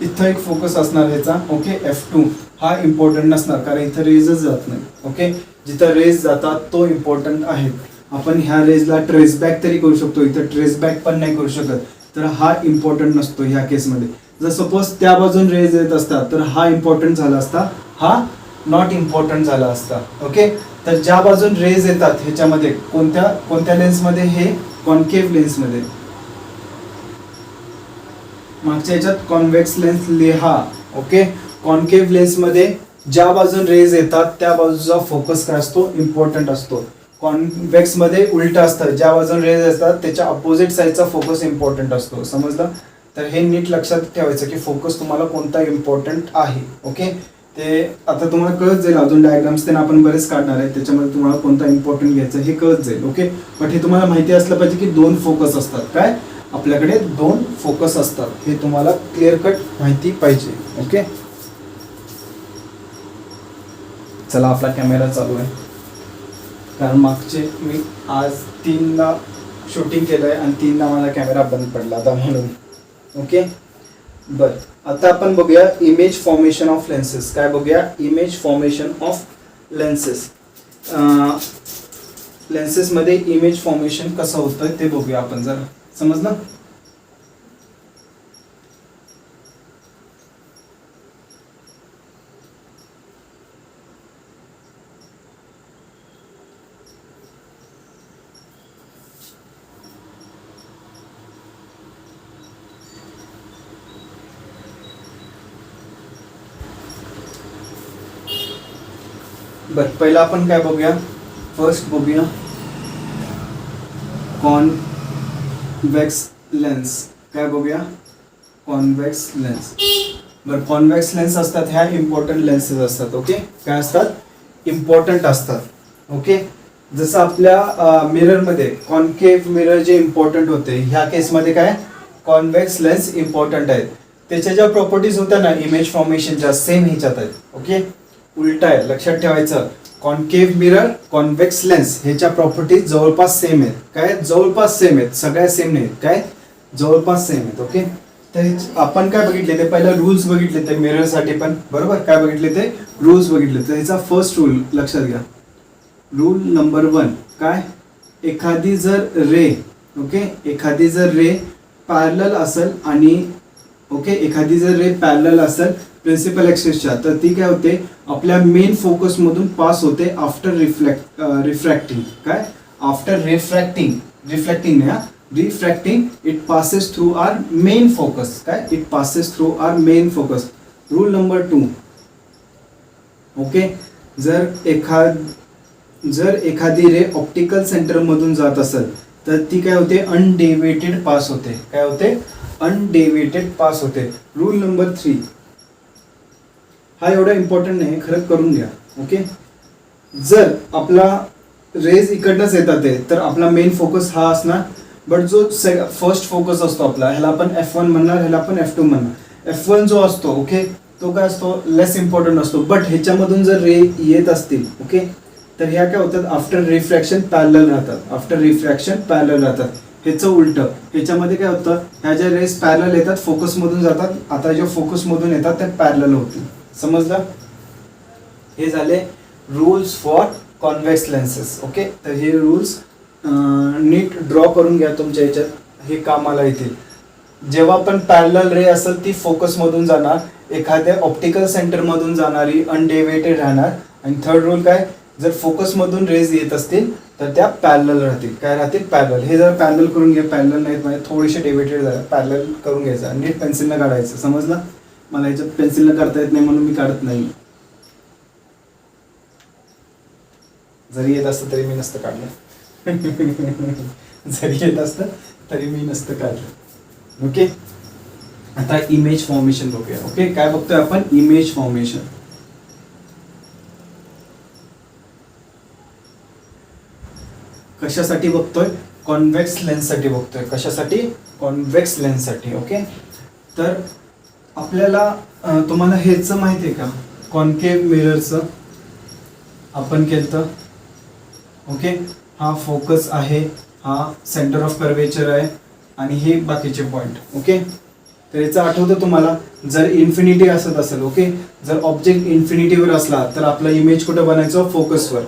इथं एक फोकस असणार ह्याचा, ओके. F2 हा इम्पॉर्टंट नसणार कारण इथं रेजच जात नाही, ओके. जिथं रेज जातात तो इम्पॉर्टंट आहे. आपण ह्या रेजला ट्रेस बॅक तरी करू शकतो, इथं ट्रेस बॅक पण नाही करू शकत. तर हा इम्पॉर्टंट नसतो ह्या केसमध्ये. जर सपोज त्या बाजून रेज येत असतात तर हा इम्पॉर्टंट झाला असता, हा नॉट इम्पॉर्टंट झाला असता, ओके. तर ज्या बाजून रेज येतात ह्याच्यामध्ये कोणत्या कोणत्या लेन्समध्ये, हे कॉन्केव्ह लेन्समध्ये. मागच्या ह्याच्यात कॉन्व्हेक्स लेन्स लिहा, ओके. कॉन्केव्ह लेन्समध्ये ज्या बाजून रेज येतात त्या बाजूचा फोकस काय असतो, इम्पॉर्टंट असतो. कॉन्व्हेक्स मध्ये उलट असतं, ज्या बाजून रेज असतात त्याच्या अपोजिट साईडचा फोकस इम्पॉर्टंट असतो, समजलं. तर हे नीट लक्षात ठेवायचं की फोकस तुम्हाला कोणता इम्पॉर्टंट आहे, ओके. ते आता तुम्हाला कळत जाईल, अजून डायग्राम्स त्यांना आपण बरेच काढणार आहे, त्याच्यामध्ये तुम्हाला कोणता इम्पॉर्टंट घ्यायचं हे कळत जाईल, ओके. बट हे तुम्हाला माहिती असलं पाहिजे की दोन फोकस असतात, काय आपल्याकडे दोन फोकस असतात, हे तुम्हाला क्लिअर कट माहिती पाहिजे, ओके. चला आपला कॅमेरा चालू आहे, कारण मागचे मी आज 3ला शूटिंग केलंय आणि 3ला माझा कॅमेरा बंद पडला आता म्हणून, ओके. बर, आता आपण बघूया इमेज फॉर्मेशन ऑफ लेन्सेस. काय बघूया, इमेज फॉर्मेशन ऑफ लेन्सेस. लेन्सेसमध्ये इमेज फॉर्मेशन कसं होतं ते बघूया आपण, जरा समजलं. बर, पहिला आपण काय बघूया, फर्स्ट बघूया कॉन्व्हेक्स लेन्स. काय बघूया, कॉन्व्हेक्स लेन्स. बर, कॉन्व्हेक्स लेन्स असतात ह्या इम्पॉर्टंट लेन्सेस असतात, ओके. काय असतात, इम्पॉर्टंट असतात, ओके. जसं आपल्या मिररमध्ये कॉन्केव्ह मिरर जे इम्पॉर्टंट होते, ह्या केसमध्ये काय कॉन्व्हेक्स लेन्स इम्पॉर्टंट आहेत. त्याच्या ज्या प्रॉपर्टीज होत्या ना इमेज फॉर्मेशनच्या, सेम ह्याच्यात आहेत, ओके. उलट आहे, लक्षात ठेवायचं. कॉन्केव्ह मिरर, कॉन्व्हेक्स लेन्स ह्याच्या प्रॉपर्टीज जवळपास सेम आहेत. काय जवळपास सेम आहेत, सगळ्या सेम नाहीत, काय जवळपास सेम आहेत, ओके. तर आपण काय बघितले ते पहिला रूल्स बघितले ते मिररसाठी पण, बरोबर. काय बघितले ते रूल्स बघितले. तर ह्याचा फर्स्ट रूल लक्षात घ्या. रूल नंबर 1 काय, एखादी जर रे, ओके, एखादी जर रे पॅरलल असेल आणि, ओके, एखादी जर रे पॅरलल असेल प्रिन्सिपल ॲक्सिसच्या, तर ती काय होते आपल्या मेन फोकस मधून पास होते आफ्टर रिफ्रॅक्टिंग. काय after refracting it passes through our main focus. काय it passes through our main focus. Rule number 2, okay. जर एखादी रे ऑप्टिकल सेंटर मधून जात असेल तर ती काय होते, अनडेविएटेड पास होते. काय होते, अनडेविएटेड पास होते. रूल नंबर 3 हा एवढा इम्पॉर्टंट नाही, खरं करून घ्या, ओके. जर आपला रेज इकडनंच येतात तर आपला मेन फोकस हा असणार, बट जो फर्स्ट फोकस असतो आपला, ह्याला आपण F1 म्हणणार, ह्याला आपण F2 म्हणणार. F1 जो असतो, ओके, तो काय असतो, लेस इम्पॉर्टंट असतो. बट ह्याच्यामधून जर रे येत असतील, ओके, तर ह्या काय होतात, आफ्टर रिफ्रॅक्शन पॅरलल राहतात. ह्याचं उलट, ह्याच्यामध्ये काय होतं, ह्या ज्या रेस पॅरलल येतात फोकसमधून जातात, आता ज्या फोकसमधून येतात त्या पॅरलल होतील. समजलं. हे झाले rules for convex lenses, okay. तर हे रूल्स नीट ड्रॉ करून घ्या तुमच्या ह्याच्यात, हे कामाला येतील. जेव्हा पण पॅरलल रे असेल ती फोकसमधून जाणार, एखाद्या ऑप्टिकल सेंटरमधून जाणारी अनडेविएटेड राहणार. आणि थर्ड रूल काय, जर फोकसमधून रेज येत असतील तर त्या पॅरलल राहतील. काय राहतील, पॅरलल. हे जर पॅरलल करून घ्या, पॅरलल नाहीत म्हणजे थोडेसे डेविएटेड झाले, पॅरलल करून घ्यायचं, नीट पेन्सिलनं काढायचं. समजलं. मला याच्यात पेन्सिलनं करता येत नाही म्हणून मी काढत नाही. जरी येत असतं तरी मी नसतं काढलं. जरी येत असतं तरी मी नसतं काढलं, ओके. आता इमेज फॉर्मेशन बघूया, ओके. काय बघतोय आपण, इमेज फॉर्मेशन. कशासाठी बघतोय, कॉन्व्हेक्स लेन्ससाठी बघतोय. कशासाठी, कॉन्व्हेक्स लेन्ससाठी, ओके. तर आपल्याला तुम्हाला हेच माहिती आहे का, कॉन्केव्ह मिररचं आपण केलं. ओके, हा फोकस आहे, हा सेंटर ऑफ कर्वेचर आहे आणि हे बाकीचे पॉईंट. ओके, तर याचं आठवतं तुम्हाला, जर इन्फिनिटी असत असेल, ओके, जर ऑब्जेक्ट इन्फिनिटीवर असला तर आपला इमेज कुठं बनायचं, फोकसवर.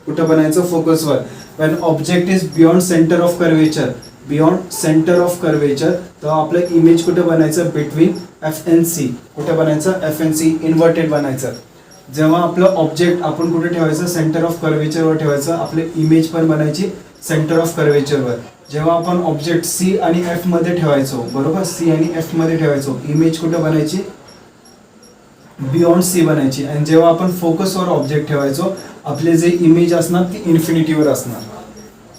कुठं बनायचं, फोकसवर. When object is beyond centre of curvature, beyond centre of curvature, तर आपलं इमेज कुठं बनायचं, बिटवीन एफ एन सी. कुठं बनायचं, एफ एन सी, इन्व्हर्टेड बनायचं. जेव्हा आपलं ऑब्जेक्ट आपण कुठे ठेवायचं, सेंटर ऑफ कर्वेचरवर ठेवायचं, आपले इमेज पण बनायची सेंटर ऑफ कर्वेचरवर. जेव्हा आपण ऑब्जेक्ट सी आणि एफ मध्ये ठेवायचो, बरोबर, सी आणि एफ मध्ये ठेवायचो, इमेज कुठं बनायची, बियॉन्ड सी बनायची. आणि जेव्हा आपण फोकसवर ऑब्जेक्ट ठेवायचो, आपले जे इमेज असणार ती इन्फिनिटीवर असणार.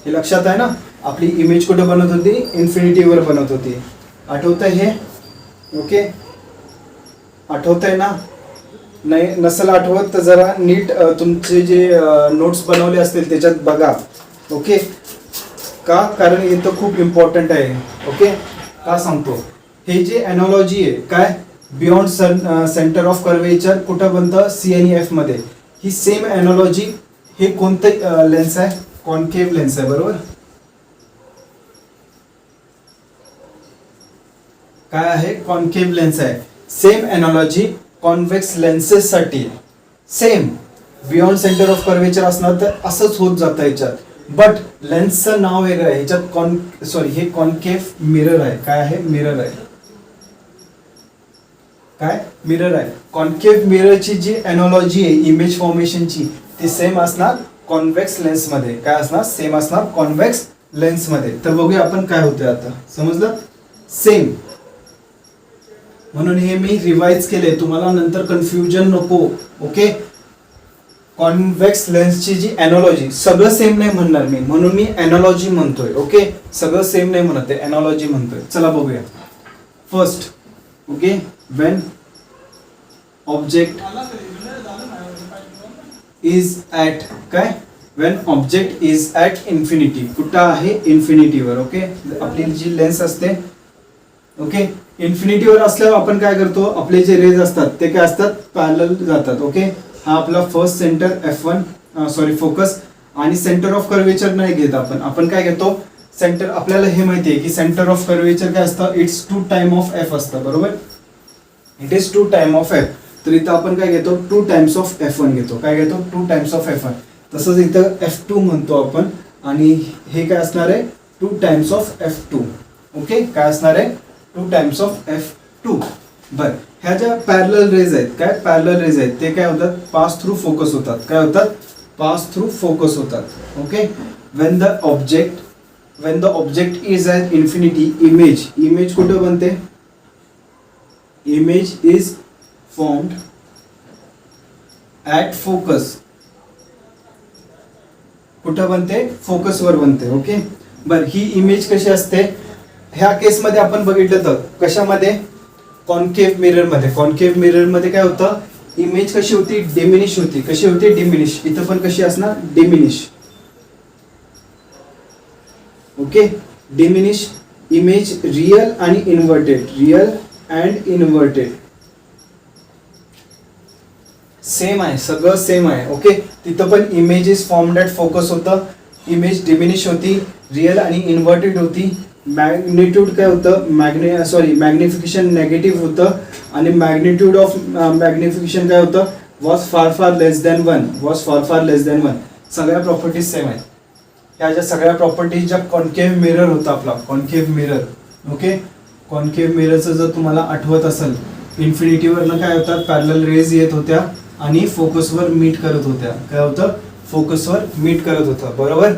हे लक्षात आहे ना, आपली इमेज कुठं बनत होती, इन्फिनिटीवर बनत होती. आठवतंय हे? ओके, आठवतंय ना? नाही नसेल आठवत तर जरा नीट तुमचे जे नोट्स बनवले असतील त्याच्यात बघा. ओके, का, कारण इथं खूप इम्पॉर्टंट आहे. ओके, का सांगतो, हे जे एनॉलॉजी आहे काय, बियॉन्ड सेंटर ऑफ कर्वेचर कुठं बनतं, सी आणि एफ मध्ये. ही सेम एनॉलॉजी, हे कोणतं लेन्स आहे, कॉन्केव्ह लेन्स आहे, बरोबर. काय आहे, कॉन्केव्ह लेन्स आहे. सेम एनॉलॉजी कॉन्व्हेक्स लेन्सेस साठी same, beyond centre of curvature असणार तर असंच होत जातं याच्यात. बट लेन्सचं नाव वेगळं आहे ह्याच्यात. हे कॉन्केव्ह मिरर आहे. काय आहे, मिरर आहे. काय, मिरर आहे. कॉन्केव्ह मिररची जी एनॉलॉजी आहे इमेज फॉर्मेशनची, ती सेम असणार कॉन्व्हेक्स लेन्स मध्ये. काय असणार, सेम असणार कॉन्व्हेक्स लेन्स मध्ये. तर बघूया आपण काय होतंय आता, समजलं, सेम. म्हणून हे मी रिवाइज केले, तुम्हाला नंतर कन्फ्युजन नको. ओके, कॉन्व्हेक्स लेन्सची जी एनॉलॉजी, सगळं सेम नाही म्हणणार मी, म्हणून मी एनॉलॉजी म्हणतोय. ओके, सगळं सेम नाही म्हणत आहे, एनॉलॉजी म्हणतोय. चला बघूया. First, okay, when object is at, काय, when object is at infinity. कुठं आहे, इन्फिनिटीवर. ओके, आपली जी लेन्स असते, ओके, इन्फिनिटीवर असल्यावर आपण काय करतो, आपले जे रेज असतात ते काय असतात, पॅरलल जातात. ओके, हा आपला फर्स्ट सेंटर F1 फोकस, आणि सेंटर ऑफ कर्वेचर नाही घेत आपण. आपण काय घेतो, सेंटर. आपल्याला हे माहिती आहे की सेंटर ऑफ कर्वेचर काय असतं, इट्स 2 टाइम ऑफ एफ असतं, बरोबर. It is 2 time of F. तर इथं आपण काय घेतो, 2 टाइम्स ऑफ F1 घेतो. काय घेतो, 2 टाइम्स ऑफ F1. तसंच इथं F2 म्हणतो आपण, आणि हे काय असणार आहे, 2 टाइम्स ऑफ F2. ओके, काय असणार आहे, 2 टाइम्स ऑफ F2. बर, ह्या ज्या पॅरलल रेज आहेत, काय पॅरलल रेज आहेत, ते काय होतात, पास थ्रू फोकस होतात. काय होतात, पास थ्रू फोकस होतात. Okay, when the object is at infinity, image कुठं बनते, image is formed at focus. कुठं बनते, फोकसवर बनते. ओके, बर, ही इमेज कशी असते, ह्या केसमध्ये आपण बघितलं तर कशामध्ये, कॉन्केव्ह मिरर मध्ये. कॉन्केव्ह मिरर मध्ये काय होतं, इमेज कशी होती, डिमिनिश होती. कशी होती, डिमिनिश. इथं पण कशी असणार, diminish. Okay, diminish image, real आणि inverted, real and inverted. Same आहे, सगळं सेम आहे. ओके, तिथं पण image is formed at focus होतं, इमेज डिमिनिश होती, रियल आणि इन्व्हर्टेड होती. मॅग्निट्यूड काय होतं, मॅग्निफिकेशन नेगेटिव्ह होतं, आणि मॅग्निट्यूड ऑफ मॅग्निफिकेशन काय होतं, was far less than 1, was far less than 1. सगळ्या प्रॉपर्टीज सेम आहेत. ह्या ज्या सगळ्या प्रॉपर्टीज ज्या कॉन्केव्ह मिरर होता आपला, कॉन्केव्ह मिरर. ओके, कॉन्केव्ह मिररचं जर तुम्हाला आठवत असेल, इन्फिनिटीवरनं काय होतात, पॅरलल रेज येत होत्या आणि फोकसवर मीट करत होत्या. काय होतं, फोकसवर मीट करत होतं, बरोबर.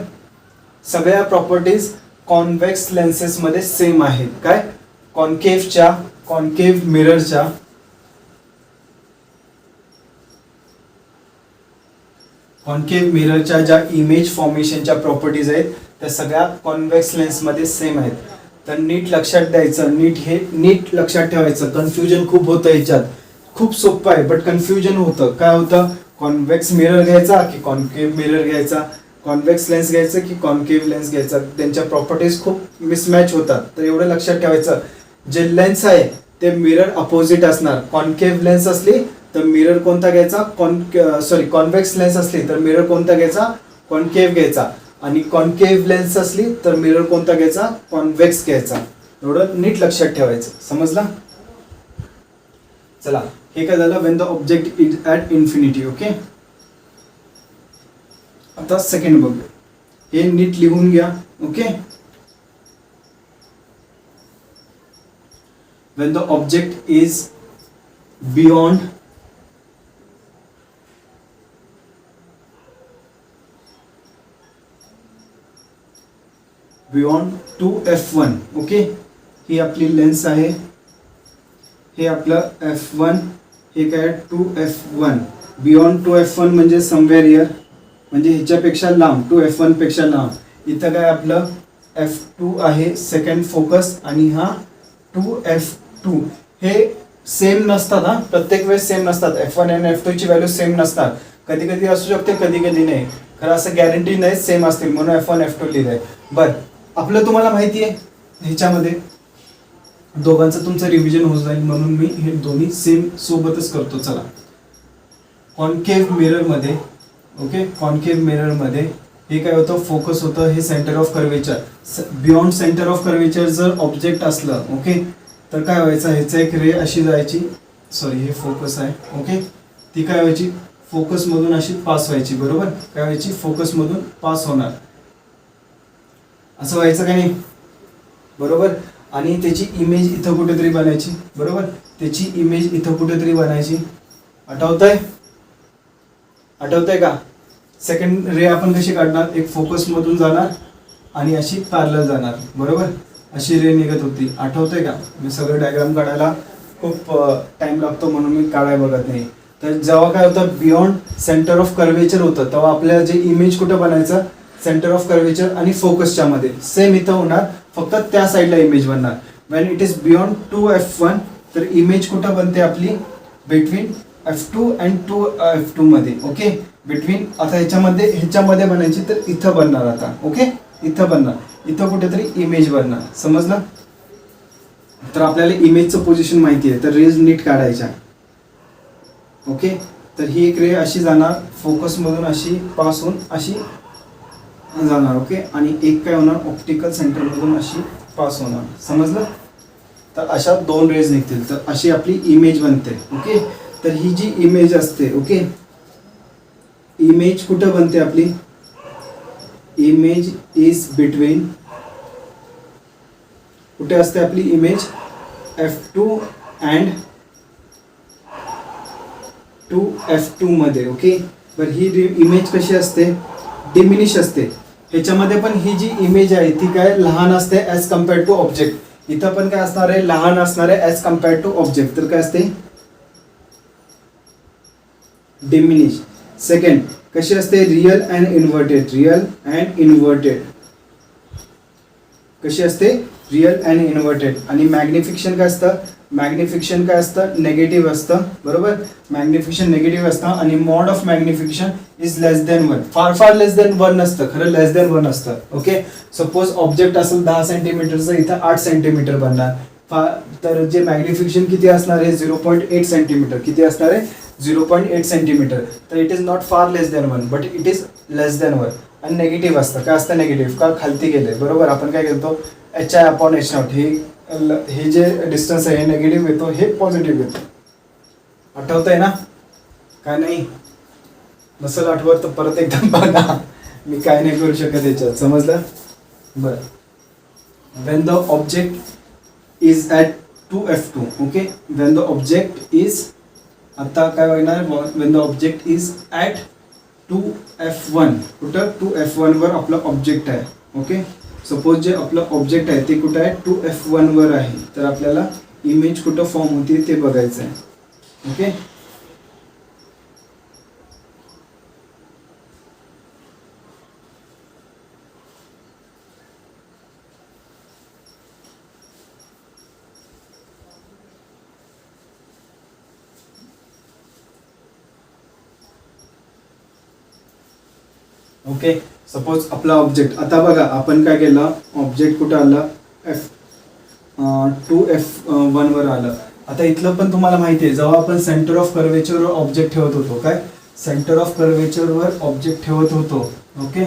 सगळ्या प्रॉपर्टीज कॉन्व्हेक्स लेन्सेस मध्ये सेम आहेत. काय, कॉन्केव्ह मिररच्या ज्या इमेज फॉर्मेशनच्या प्रॉपर्टीज आहेत त्या सगळ्या कॉन्व्हेक्स लेन्स मध्ये सेम आहेत. तर नीट लक्षात द्यायचं, नीट लक्षात ठेवायचं. कन्फ्युजन खूप होतं याच्यात, खूप सोपं आहे बट कन्फ्युजन होतं. काय होतं, कॉन्व्हेक्स मिरर घ्यायचा की कॉन्केव्ह मिरर घ्यायचा, कॉन्व्हेक्स लेन्स घ्यायचं की कॉन्केव्ह लेन्स घ्यायचा, त्यांच्या प्रॉपर्टीज खूप मिसमॅच होतात. तर एवढं लक्षात ठेवायचं, जे लेन्स आहे ते मिरर अपोजिट असणार. कॉन्केव्ह लेन्स असली तर मिरर कोणता घ्यायचा, कॉन्व्हेक्स लेन्स असली तर मिरर कोणता घ्यायचा, कॉन्केव्ह घ्यायचा, आणि कॉन्केव्ह लेन्स असली तर मिरर कोणता घ्यायचा, कॉन्व्हेक्स घ्यायचा. एवढं नीट लक्षात ठेवायचं. समजला? चला, हे काय झालं, when the object is at infinity. Okay, आता सेकंड बघू. हे नीट लिहून घ्या. Okay, when the object is beyond beyond 2f1. Okay, ही आपली लेन्स आहे, हे आपलं f1, हे काय 2f1. बियॉन्ड 2f1 म्हणजे समवेअर हिअर, म्हणजे ह्याच्यापेक्षा लांब, 2f1 पेक्षा लांब. इथं काय आपलं f2 आहे सेकंड फोकस, आणि हा 2f2. हे सेम नसतात हा, प्रत्येक वेळेस सेम नसतात. f1 आणि f2 ची व्हॅल्यू सेम नसतात. कधी कधी असू शकते, कधी कधी नाही. खरं असं गॅरंटी नाही सेम असतील, म्हणून f1 f2 लिहिलंय. बरं, आपलं तुम्हाला माहिती आहे ह्याच्यामध्ये दोघांचं तुमचं रिव्हिजन होत जाईल, म्हणून मी हे दोन्ही सेम सोबतच करतो. चला, कॉन्केव्ह मिररमध्ये, ओके, कॉन्केव्ह मिररमध्ये हे काय होतं, फोकस होतं, हे centre of curvature. Beyond centre of curvature जर ऑब्जेक्ट असलं, ओके, तर काय व्हायचं, ह्याचं एक रे अशी जायची, सॉरी हे फोकस आहे, ओके, ती काय व्हायची, फोकसमधून अशी पास व्हायची. बरोबर, काय व्हायची, फोकसमधून पास होणार, असं व्हायचं का नाही? बरोबर, आणि त्याची इमेज इथं कुठेतरी बनायची. बरोबर, त्याची इमेज इथं कुठेतरी बनायची. आठवतंय का? सेकंड रे आपण कशी काढणार, एक फोकस मधून जाणार आणि अशी पॅरलल जाणार. बरोबर, अशी रे निघत होती. आठवतंय का? मी सगळं डायग्राम काढायला खूप टाइम लागतो, म्हणून मी काढायला बघत नाही. तर जेव्हा काय होतं, बियॉन्ड सेंटर ऑफ कर्वेचर होतं, तेव्हा आपल्याला जे इमेज कुठं बनायचं, सेंटर ऑफ कर्वेचर आणि फोकसच्या मध्ये. सेम इथं होणार, फक्त त्या साईडला इमेज बनणार. When it is beyond 2f1, तर इमेज कुठं बनते आपली, बिटवीन f2 अँड 2f2 मध्ये. ओके, बिटवीन, आता ह्याच्यामध्ये बनायची तर इथं बनणार. आता ओके, इथं बनणार, इथं कुठेतरी इमेज बनणार. समजलं? तर आपल्याला इमेजचं पोझिशन माहिती आहे, तर रेज नीट काढायच्या. ओके, तर ही एक रे अशी जाणार, फोकस मधून अशी पास होऊन अशी जाणार. ओके, आणि एक काय होणार, ऑप्टिकल सेंटर मधून अशी पास होणार. समजलं? तर अशा दोन रेज निघतील, तर अशी आपली इमेज बनते. ओके, तर ही जी इमेज असते, ओके, इमेज कुठं बनते आपली, इमेज इज बिटवीन, कुठे असते आपली इमेज, f2 अँड 2f2 मध्ये. ओके, बरं, ही इमेज कशी असते, डिमिनिश असते. ह्याच्यामध्ये पण ही जी इमेज आहे ती काय लहान असते ॲज कम्पेअर्ड टू ऑब्जेक्ट. इथं पण काय असणार आहे, लहान असणार आहे ॲज कम्पेअर्ड टू ऑब्जेक्ट. तर काय असते, डिमिनिश. सेकंड कशी असते, real and inverted. Real and inverted कशी असते, रियल अँड इन्व्हर्टेड. आणि मॅग्निफिकेशन काय असतं, मॅग्निफिकेशन काय असतं, नेगेटिव्ह असतं. बरोबर, मॅग्निफिकेशन नेगेटिव्ह असतं. आणि mod of magnification is less than 1. Far less than 1 नसतं, खरं लेस दॅन 1 असतं. ओके, सपोज ऑब्जेक्ट असेल 10 सेंटीमीटरचं, इथं 8 सेंटीमीटर बनणार. तर जे मॅग्निफिकेशन किती असणार आहे, 0.8 सेंटीमीटर. किती असणार आहे, 0.8 सेंटीमीटर. तर it is not far less than 1, but it is less than 1. आणि नेगेटिव्ह असतं, काय असतं, नेगेटिव्ह का खालती गेले. बरोबर, आपण काय करतो, hi/h0. हे जे डिस्टन्स आहे हे नेगेटिव्ह येतो, हे पॉझिटिव्ह येतो. आठवतंय ना? काय नाही नसेल आठवत तर परत एकदा बघा, मी काय नाही करू शकत याच्यात. समजलं? बरं, when the object is at 2f2. Okay, when the object is, आता काय होणार, when the object is at 2f1. कुठं, 2f1 वर आपलं ऑब्जेक्ट आहे. ओके, सपोज जे आपलं ऑब्जेक्ट आहे ते कुठं आहे, 2f1 वर आहे. तर आपल्याला इमेज कुठं फॉर्म होती ते बघायचं आहे. ओके, ओके, सपोज आपला ऑब्जेक्ट, आता बघा आपण काय केलं, ऑब्जेक्ट कुठं आलं, 2f1 वर आलं. आता इथलं पण तुम्हाला माहिती आहे, जेव्हा आपण सेंटर ऑफ कर्वेचरवर ऑब्जेक्ट ठेवत होतो, काय सेंटर ऑफ कर्वेचरवर ऑब्जेक्ट ठेवत होतो, ओके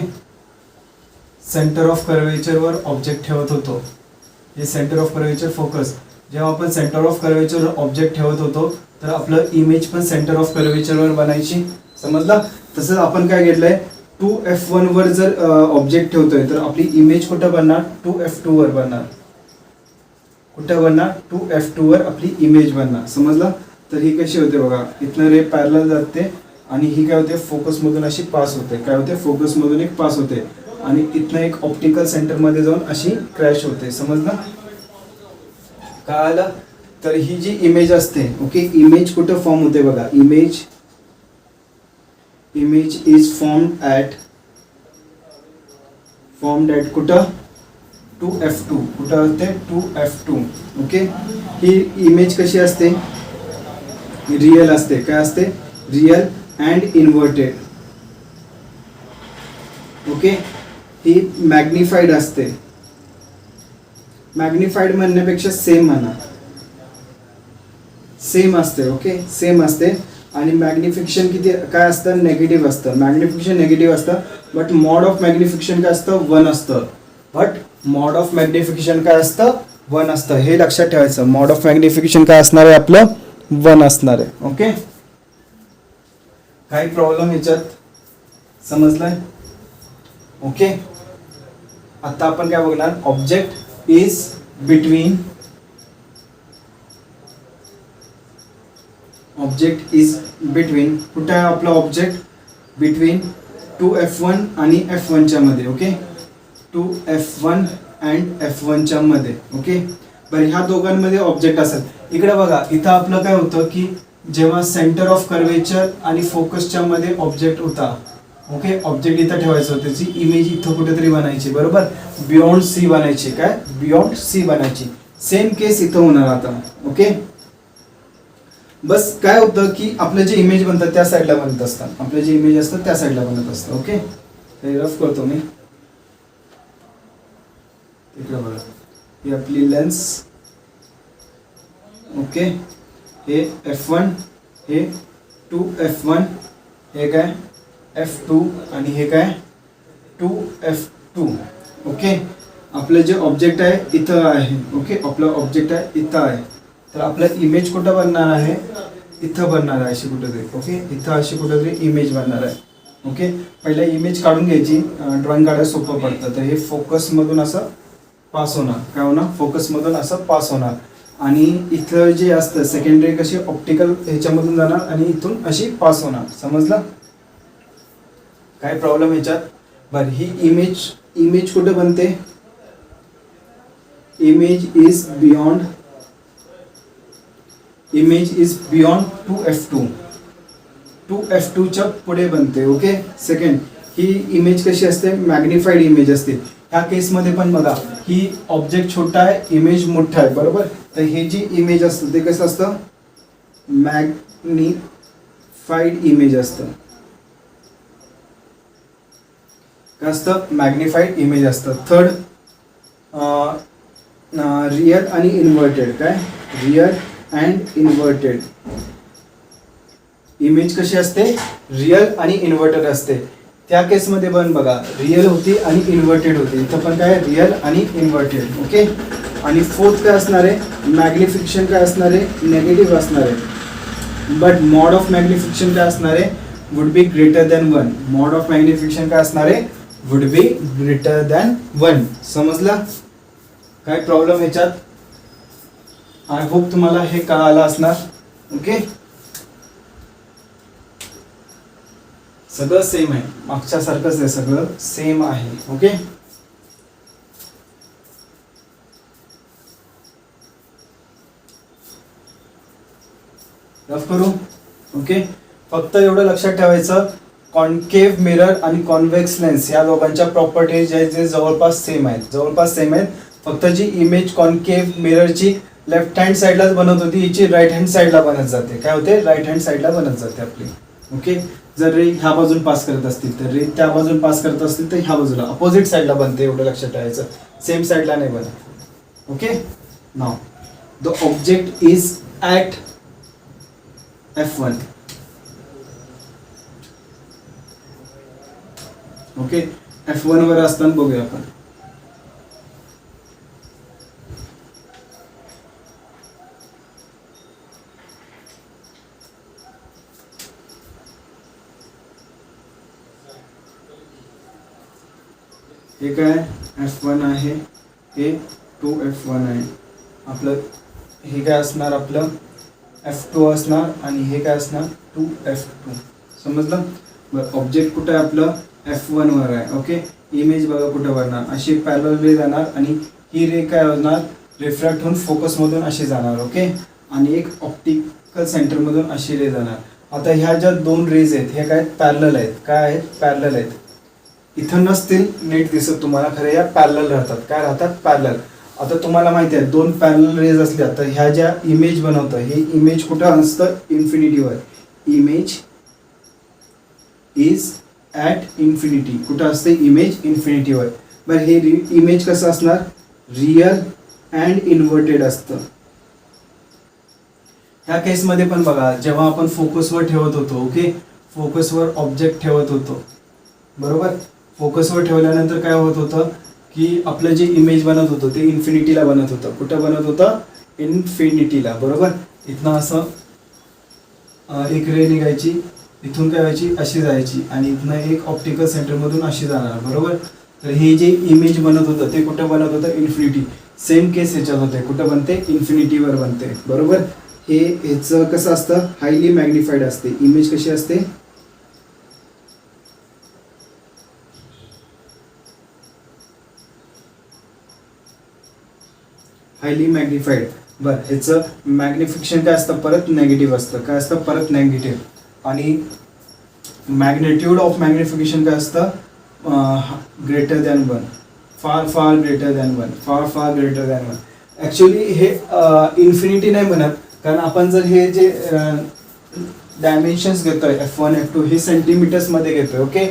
सेंटर ऑफ कर्वेचरवर ऑब्जेक्ट ठेवत होतो, हे सेंटर ऑफ कर्वेचर फोकस, जेव्हा आपण सेंटर ऑफ कर्वेचरवर ऑब्जेक्ट ठेवत होतो तर आपलं इमेज पण सेंटर ऑफ कर्वेचरवर बनायची, समजलं. तसंच आपण काय घेतलंय, 2f1 वर जर ऑब्जेक्ट ठेवतोय तर आपली इमेज कुठं बनणार, 2f2 वर बनणार, कुठं बनणार, 2f2 वर आपली इमेज बनणार, समजलं. तर ही कशी होते बघा, इथनं रे पॅरलल जाते आणि ही काय होते, फोकस मधून अशी पास होते, काय होते, फोकस मधून एक पास होते आणि इथनं एक ऑप्टिकल सेंटर मध्ये जाऊन अशी क्रॅश होते, समजलं. काय आलं, तर ही जी इमेज असते, ओके इमेज कुठं फॉर्म होते बघा, इमेज इज फॉर्म्ड ॲट कुठं, 2f2, कुठं असते 2f2, ओके. ही इमेज कशी असते, रियल असते, काय असते, real and inverted, okay. He magnified असते, मॅग्निफाईड म्हणण्यापेक्षा सेम म्हणा, सेम असते, ओके सेम असते. आणि मॅग्निफिकेशन किती काय असतं, नेगेटिव्ह असतं, मॅग्निफिकेशन नेगेटिव्ह असतं, बट मॉड ऑफ मॅग्निफिकेशन काय असतं, 1 असतं, बट मॉड ऑफ मॅग्निफिकेशन काय असतं, 1 असतं, हे लक्षात ठेवायचं. मॉड ऑफ मॅग्निफिकेशन काय असणार आहे आपलं, 1 असणार आहे, ओके. काही प्रॉब्लेम याच्यात समजलाय, ओके. आता आपण काय बघणार, object is between, object is between, कुठे आहे आपला ऑब्जेक्ट, बिटवीन 2f1 आणि f1 च्या मध्ये, ओके 2f1 अँड f1 च्या मध्ये, ओके. बरं ह्या दोघांमध्ये ऑब्जेक्ट असेल, इकडे बघा इथं आपलं काय होतं की जेव्हा सेंटर ऑफ कर्वेचर आणि फोकसच्या मध्ये ऑब्जेक्ट होता, ओके ऑब्जेक्ट इथं ठेवायचं होतं, त्याची इमेज इथं कुठेतरी बनायची, बरोबर बियॉन्ड सी बनायची, काय बियॉन्ड सी बनायची. सेम केस इथं होणार आता, ओके. बस काय होतं की आपलं जे इमेज बनतात त्या साईडला बनत असतात, आपले जे इमेज असतात त्या साईडला बनत असतं, ओके. हे रफ करतो मी, इकडे बघा ही आपली लेन्स, ओके हे f1, हे 2f1, हे काय f2 आणि हे काय 2f2, ओके. आपलं जे ऑब्जेक्ट आहे इथं आहे, ओके आपलं ऑब्जेक्ट आहे इथं आहे, तर आपलं इमेज कुठं बनणार आहे, इथं बनणार आहे अशी कुठेतरी, ओके इथं अशी कुठेतरी इमेज बनणार आहे, ओके. पहिला इमेज काढून घ्यायची, ड्रॉइंग काढायला सोपं पडतं. तर हे फोकसमधून असं पास होणार, काय होणार, फोकसमधून असं पास होणार आणि इथं जे असतं सेकंडरी कशी ऑप्टिकल ह्याच्यामधून जाणार आणि इथून अशी पास होणार, समजलं. काय प्रॉब्लेम ह्याच्यात, बरं ही इमेज कुठे बनते, image is beyond 2f2, 2f2 च्या पुढे बनते, ओके. सेकंड ही इमेज कशी असते, मॅग्निफाईड इमेज असते. ह्या केसमध्ये पण बघा ही ऑब्जेक्ट छोटा आहे, इमेज मोठा आहे, बरोबर. तर हे जी इमेज असतं ते कसं असतं, मॅग्निफाईड इमेज असतं, काय असतं, मॅग्निफाईड इमेज असतं. थर्ड रियल आणि इन्व्हर्टेड, काय रियल अँड इन्व्हर्टेड इमेज कशी असते, रियल आणि इन्व्हर्टेड असते. त्या केसमध्ये पण बघा रियल होती आणि इन्व्हर्टेड होती, इथं पण काय रियल आणि इन्व्हर्टेड, ओके. आणि फोर्थ काय असणार आहे, मॅग्निफिकेशन काय असणार आहे, नेगेटिव्ह असणार आहे, बट मॉड ऑफ मॅग्निफिकेशन काय असणार आहे, would be greater than 1, mod of magnification काय असणार आहे, वुड बी ग्रेटर दॅन 1, समजला. काय प्रॉब्लेम ह्याच्यात, आय होप तुम्हाला हे कळालं असणार, ओके. सगळं सेम आहे, मागच्या सारखंच आहे, सगळं सेम आहे, ओके. रफ करू, ओके. फक्त एवढं लक्षात ठेवायचं, कॉन्केव्ह मिरर आणि कॉन्व्हेक्स लेन्स या दोघांच्या प्रॉपर्टीज आहेत जे जवळपास सेम आहेत, फक्त जी इमेज कॉन्केव्ह मिररची लेफ्ट हँड साईडलाच बनत होती, हिची राईट हँड साईडला बनत जाते, काय होते, राईट हँड साईडला बनत जाते आपली, ओके. जर रे ह्या बाजून पास करत असतील तर रे त्या बाजून पास करत असतील तर ह्या बाजूला अपोजिट साईडला बनते, एवढं लक्षात ठेवायचं, सेम साईडला नाही बनत, okay. Now the object is at F1. Okay, F1 वर असताना बघूया आपण. हे काय F1 आहे, हे 2F1 आहे. आपलं हे काय असणार, आपलं F2 असणार आणि हे काय असणार 2F2. समजलं. बरं, ऑब्जेक्ट कुठं आहे आपलं F1 वर आहे. ओके, इमेज बघा कुठं बनणार, अशी पॅरलल रे जाणार आणि ही रे काय होणार, रिफ्रॅक्ट होऊन फोकसमधून अशी जाणार. ओके, आणि एक ऑप्टिकल सेंटरमधून अशी रे जाणार. आता ह्या ज्या दोन रेज आहेत हे काय पॅरलल आहेत, काय आहेत पॅरलल आहेत. इथं नसतील नीट दिसत तुम्हाला, खरे या पॅरलल राहतात. काय राहतात, पॅरलल. आता तुम्हाला माहिती आहे दोन पॅरलल रेज असल्या तर ह्या ज्या इमेज बनवतं हे इमेज कुठं असतं, इन्फिनिटीवर. Image is at infinity. कुठं असते, इमेज इन्फिनिटीवर. बरं, हे इमेज कसं असणार, रियल अँड इन्व्हर्टेड असतं. ह्या केसमध्ये पण बघा, जेव्हा आपण फोकसवर ठेवत होतो, ओके, फोकसवर ऑब्जेक्ट ठेवत होतो, बरोबर. फोकसवर ठेवल्यानंतर काय होत होतं की आपलं जे इमेज बनत होतं ते इन्फिनिटीला बनत होतं. कुठं बनत होतं, इन्फिनिटीला, बरोबर. इथनं असं एक रे निघायची, इथून काय व्हायची, अशी जायची आणि इथनं एक ऑप्टिकल सेंटरमधून अशी जाणार, बरोबर. तर हे जे इमेज बनत होतं ते कुठं बनत होतं, इन्फिनिटी. सेम केस ह्याच्यात होते, कुठं बनते, इन्फिनिटीवर बनते, बरोबर. हे ह्याचं कसं असतं, हायली मॅग्निफाईड असते. इमेज कशी असते, हायली मॅग्निफाईड. बरं, ह्याचं मॅग्निफिकेशन काय असतं, परत नेगेटिव्ह असतं. काय असतं, परत नेगेटिव्ह. आणि मॅग्नेट्यूड ऑफ मॅग्निफिकेशन काय असतं, ग्रेटर दॅन 1, फार फार ग्रेटर दॅन 1, फार फार ग्रेटर दॅन 1. ॲक्च्युली हे इन्फिनिटी नाही म्हणत, कारण आपण जर हे जे डायमेन्शन्स घेतोय F1 F2 हे सेंटीमीटर्समध्ये घेतोय. ओके,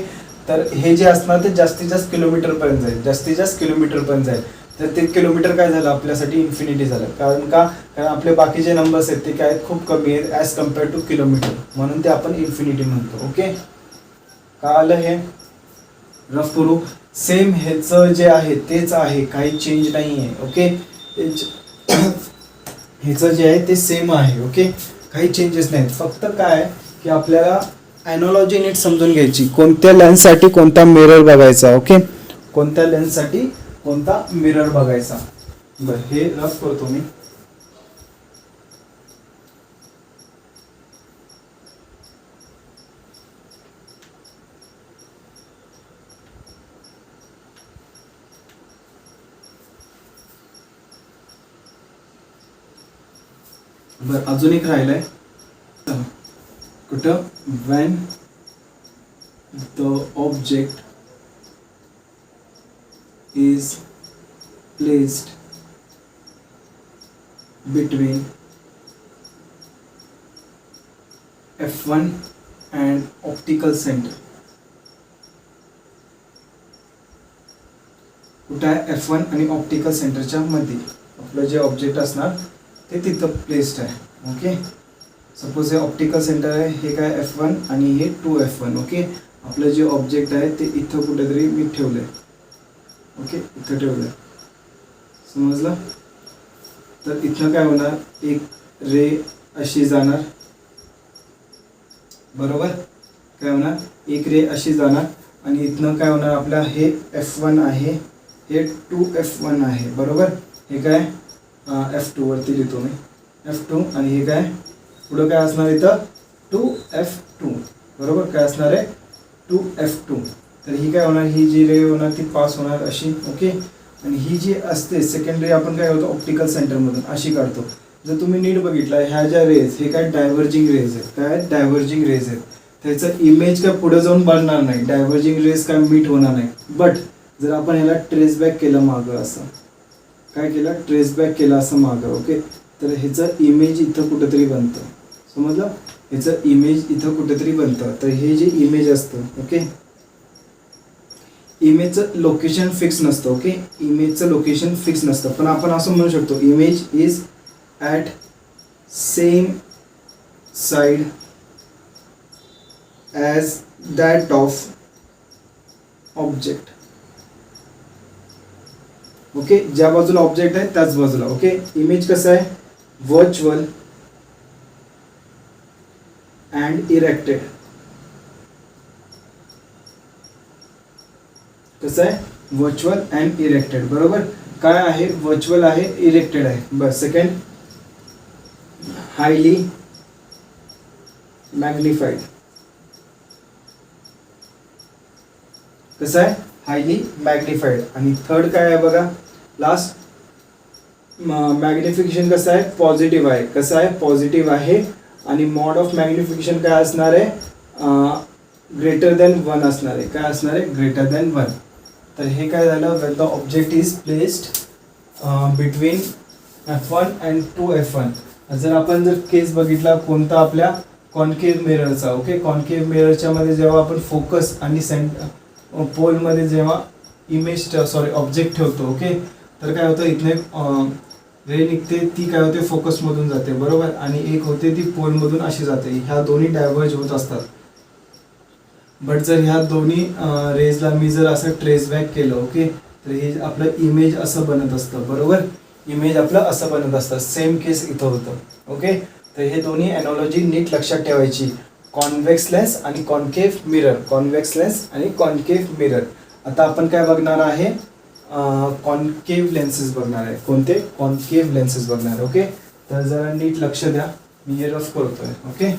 तर हे जे असणार ते जास्तीत जास्त किलोमीटरपर्यंत जाईल, जास्तीत जास्त किलोमीटरपर्यंत जाईल. तर ते किलोमीटर काय झालं आपल्यासाठी, इन्फिनिटी झालं. कारण आपले बाकीचे नंबर्स आहेत ते काय खूप कमी आहेत ॲज कम्पेअर टू किलोमीटर, म्हणून ते आपण इन्फिनिटी म्हणतो. ओके, का आलं हे रफ करू. सेम ह्याचं जे आहे तेच आहे, काही चेंज नाही आहे. ओके, ह्याचं जे आहे ते सेम आहे. ओके, काही चेंजेस नाहीत. फक्त काय की आपल्याला ॲनॉलॉजी नीट समजून घ्यायची, कोणत्या लेन्ससाठी कोणता मिरर बघायचा. ओके, कोणत्या लेन्ससाठी कोणता मिरर बघायचा. बरं, हे रफ करतो मी. बरं, अजून एक राहिलंय कुठं, when the object is placed between F1 and optical center. कुठं आहे, F1 आणि ऑप्टिकल सेंटरच्या मध्ये आपलं जे ऑब्जेक्ट असणार ते तिथं प्लेस्ड आहे. ओके, सपोज हे ऑप्टिकल सेंटर आहे, हे काय F1 आणि हे 2F1. ओके, आपलं जे ऑब्जेक्ट आहे ते इथं कुठेतरी मी ठेवलंय. ओके, इथं ठेवलंय, समजलं. तर इथं काय होणार, एक रे अशी जाणार, बरोबर. काय होणार, एक रे अशी जाणार आणि इथनं काय होणार, आपल्या हे F1 आहे, हे 2F1 आहे, बरोबर. हे काय F2 वरती लिहितो मी, F2 आणि हे काय पुढं काय असणार इथं 2F2, बरोबर. काय असणार आहे 2F2. तर ही काय होणार, ही जी रे होणार ती पास होणार अशी. ओके, आणि ही जी असते सेकंड रे आपण काय होतो ऑप्टिकल सेंटरमधून अशी काढतो. जर तुम्ही नीट बघितलं ह्या ज्या रेज हे काय डायव्हर्जिंग रेज आहेत, काय डायव्हर्जिंग रेज आहेत. त्याचं इमेज काय पुढे जाऊन बनणार नाही, डायव्हर्जिंग रेज काय मीट होणार नाही. बट जर आपण ह्याला ट्रेस बॅक केलं मागं, असं काय केलं, ट्रेस बॅक केलं असं मागं. ओके, तर ह्याचं इमेज इथं कुठेतरी बनतं, समजलं. ह्याचं इमेज इथं कुठेतरी बनतं. तर हे जे इमेज असतं, ओके, इमेजचं लोकेशन फिक्स नसतं. ओके, इमेजचं लोकेशन फिक्स नसतं, पण आपण असं म्हणू शकतो image is at same side as that of object. Okay, ज्या बाजूला ऑब्जेक्ट आहे त्याच बाजूला. ओके, इमेज कसं आहे, व्हर्च्युअल अँड इरेक्टेड. कसं आहे, व्हर्च्युअल अँड इरेक्टेड. बरोबर, काय आहे, व्हर्च्युअल आहे, इरेक्टेड आहे. बस. Second, highly magnified. कसं आहे, हायली मॅग्निफाईड. आणि थर्ड काय आहे बघा, लास्ट, मॅग्निफिकेशन कसं आहे, पॉझिटिव्ह आहे. कसं आहे, पॉझिटिव्ह आहे. आणि मॉड ऑफ मॅग्निफिकेशन काय असणार आहे, ग्रेटर दॅन 1 असणार आहे. काय असणार आहे, ग्रेटर दॅन 1. तर हे काय झालं, Wien the object is placed between F1 and 2F1. जर आपण जर केस बघितला कोणता, आपल्या कॉन्केव्ह मिररचा. ओके, कॉन्केव्ह मिररच्या मध्ये जेव्हा आपण फोकस आणि पोलमध्ये जेव्हा इमेज ऑब्जेक्ट ठेवतो. ओके, तर काय होतं, इथले रे निघते, ती काय होते, फोकसमधून जाते. बरोबर, आणि एक होते ती पोलमधून अशी जाते. ह्या दोन्ही डायव्हर्ज होत असतात. बट जर ह्या दोन्ही रेजला मी जर असं ट्रेस बॅक केलं, ओके, तर हे आपलं इमेज असं बनत असतं. बरोबर, इमेज आपलं असं बनत असतं. सेम केस इथं होतं. ओके, तर हे दोन्ही एनॉलॉजी नीट लक्षात ठेवायची. कॉन्व्हेक्स लेन्स आणि कॉन्केव्ह मिरर, कॉन्व्हेक्स लेन्स आणि कॉन्केव्ह मिरर. आता आपण काय बघणार आहे, कॉन्केव्ह लेन्सेस बघणार आहे. कोणते, कॉन्केव्ह लेन्सेस बघणार आहे. ओके, तर जरा नीट लक्ष द्या, मी हे रफ करतोय. ओके,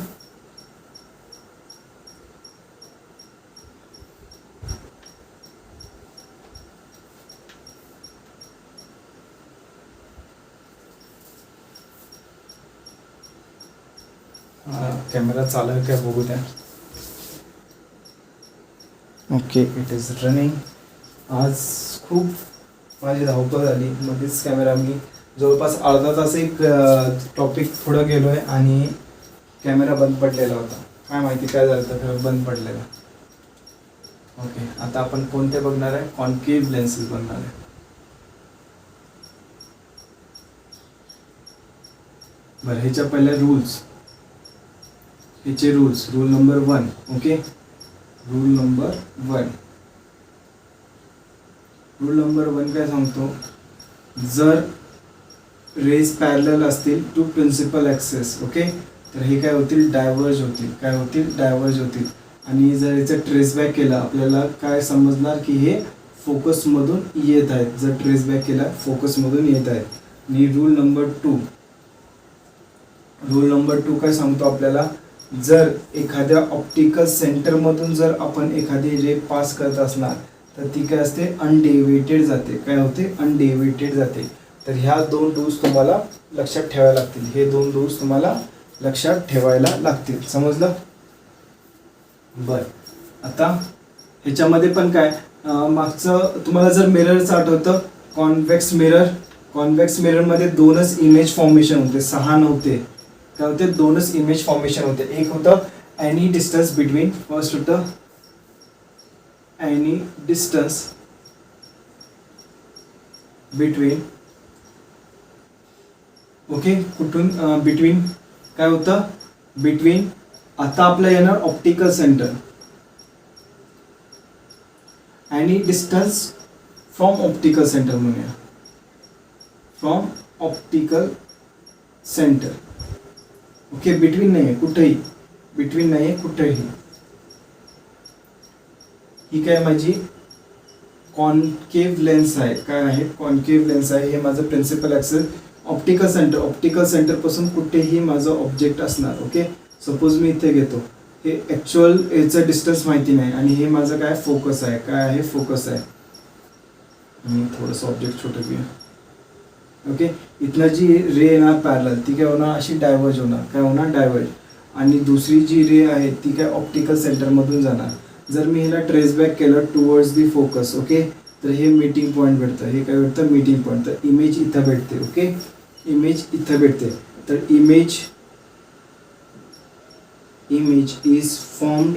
कॅमेरा चालू आहे काय बघू द्या. Okay, it is running. आज खूप माझी धावपळ झाली, मध्येच कॅमेरा मी जवळपास अर्धा तास एक टॉपिक पुढं गेलो आहे आणि कॅमेरा बंद पडलेला होता. काय माहिती काय झालं तर खरं बंद पडलेला. ओके, आता आपण कोणते बघणार आहे, कॉन्केव्ह लेन्सेस बघणार आहे. बरं, ह्याच्या पहिले रूल्स, ह्याचे rules. Rule number 1. Okay, rule number 1. Rule number 1 काय सांगतो, जर रेज पॅरलल असतील टू प्रिन्सिपल ॲक्सेस, ओके, तर हे काय होतील, डायव्हर्ज होतील. काय होतील, डायव्हर्ज होतील. आणि जर याचं ट्रेस बॅक केलं, आपल्याला काय समजणार की हे फोकसमधून येत आहेत. जर ट्रेस बॅक केला, फोकसमधून येत आहेत. आणि रूल नंबर 2, रूल नंबर 2 काय सांगतो आपल्याला, जर एखाद्या ऑप्टिकल सेंटरमधून जर आपण एखादी रे पास करत असणार तर ती काय असते, अनडेव्हिएटेड जाते. काय होते, अनडेव्हिएटेड जाते. तर ह्या 2 रूल्स तुम्हाला लक्षात ठेवायला लागतील. हे 2 रूल्स तुम्हाला लक्षात ठेवायला लागतील. समजलं. बर, आता ह्याच्यामध्ये पण काय, मागचं तुम्हाला जर मिररचं आठवतं, कॉन्व्हेक्स मिरर. कॉन्व्हेक्स मिररमध्ये 2च इमेज फॉर्मेशन होते, 6 नव्हते. काय होते, 2च इमेज फॉर्मेशन होते. एक होतं एनी डिस्टन्स बिटवीन, फर्स्ट होतं एनी डिस्टन्स बिटवीन. ओके, कुठून, बिटवीन काय होतं, बिटवीन. आता आपलं येणार optical centre. Any distance from optical centre म्हणूया, from optical centre. Okay, between नाही आहे कुठेही, बिटवीन नाही आहे कुठेही. ही काय माझी कॉन्केव्ह लेन्स आहे. काय आहे, कॉन्केव्ह लेन्स आहे. हे माझं principal axes optical centre. Optical सेंटरपासून कुठेही माझं ऑब्जेक्ट असणार. ओके, सपोज मी इथे घेतो, हे ॲक्च्युअल याचं डिस्टन्स माहिती नाही आणि हे माझं काय फोकस आहे. काय आहे, फोकस आहे. मी थोडंसं ऑब्जेक्ट छोटं घेऊया. ओके, इथनं जी रे येणार पॅरलल, ती काय होणार, अशी डायव्हर्ज होणार. काय होणार, डायव्हर्ज. आणि दुसरी जी रे आहे ती काय ऑप्टिकल सेंटरमधून जाणार. जर मी ह्याला ट्रेस बॅक केलं टुवर्ड्स दी फोकस, ओके, तर हे मीटिंग पॉईंट भेटतं. हे काय भेटतं, मीटिंग पॉईंट. तर इमेज इथं भेटते. ओके, इमेज इथं भेटते. तर image is formed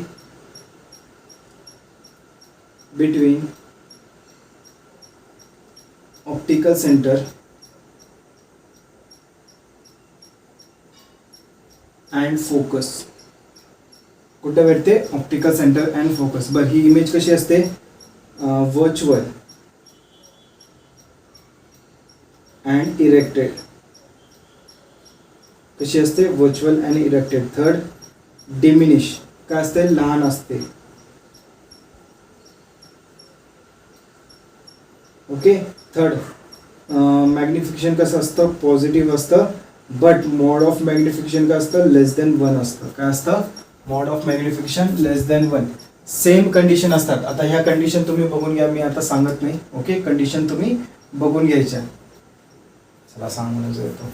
between optical centre and focus. कुठे भेटते? Optical centre and focus. बरं, ही इमेज कशी असते? Virtual and erected. कशी असते? Virtual and erected. Third, diminish. काय असते? लहान असते. ओके. थर्ड, मॅग्निफिकेशन कसं असतं? पॉझिटिव्ह असतं. बट मॉड ऑफ मॅग्निफिकेशन काय असतं? लेस देन 1 असतं. काय असतं? Mod of magnification less than 1. Same condition असतात. आता ह्या कंडिशन तुम्ही बघून घ्या, मी आता सांगत नाही. ओके, कंडिशन तुम्ही बघून घ्यायच्या. चला सांगूनच येतो.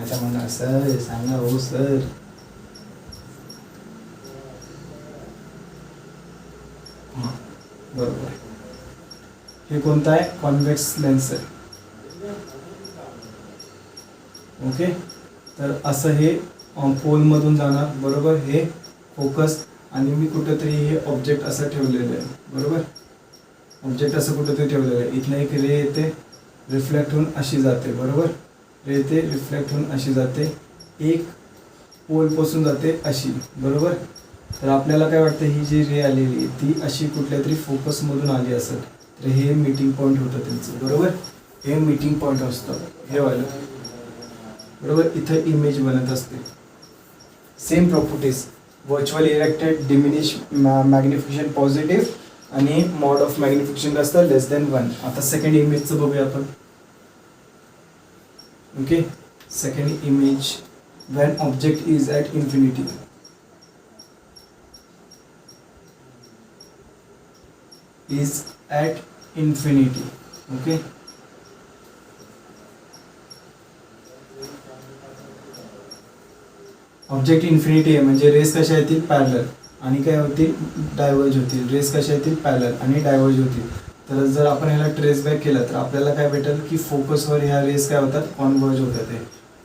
आता म्हणा सर सांगा. हो सर. हां बरोबर. हे कोणतं आहे? कॉन्व्हेक्स लेन्स आहे. ओके, तर असं हे पोलमधून जाणार. बरोबर. हे फोकस आणि मी कुठंतरी हे ऑब्जेक्ट असं ठेवलेलं आहे. बरोबर. ऑब्जेक्ट असं कुठंतरी ठेवलेलं आहे. इथनं एक रे येते, रिफ्लेक्ट होऊन अशी जाते. बरोबर. रे येते, रिफ्लेक्ट होऊन अशी जाते. एक पोलपासून जाते अशी. बरोबर. तर आपल्याला काय वाटतं? ही जी रे आलेली ती अशी कुठल्या तरी फोकसमधून आली असेल. तर हे मीटिंग पॉईंट होतं त्यांचं. बरोबर. हे मीटिंग पॉईंट असतं हे वालं. बरोबर. इथं इमेज बनत असते. Same properties. Virtual erected, diminish, magnification positive आणि मॉड ऑफ मॅग्निफिकेशन असतं लेस देन 1. आता सेकंड इमेजचं बघूया आपण. Okay, second image when object is at infinity. Is at infinity. Okay, object infinity आहे म्हणजे रेस कशा येतील? पॅरलल. आणि काय होतील? डायव्हर्ज होतील. रेस कशा येतील? पॅरलल आणि डायव्हर्ज होतील. तर जर आपण ह्याला ट्रेस बॅक केलं तर आपल्याला काय भेटेल की फोकसवर ह्या रेस काय होतात? कॉन्व्हर्ज होतात. हे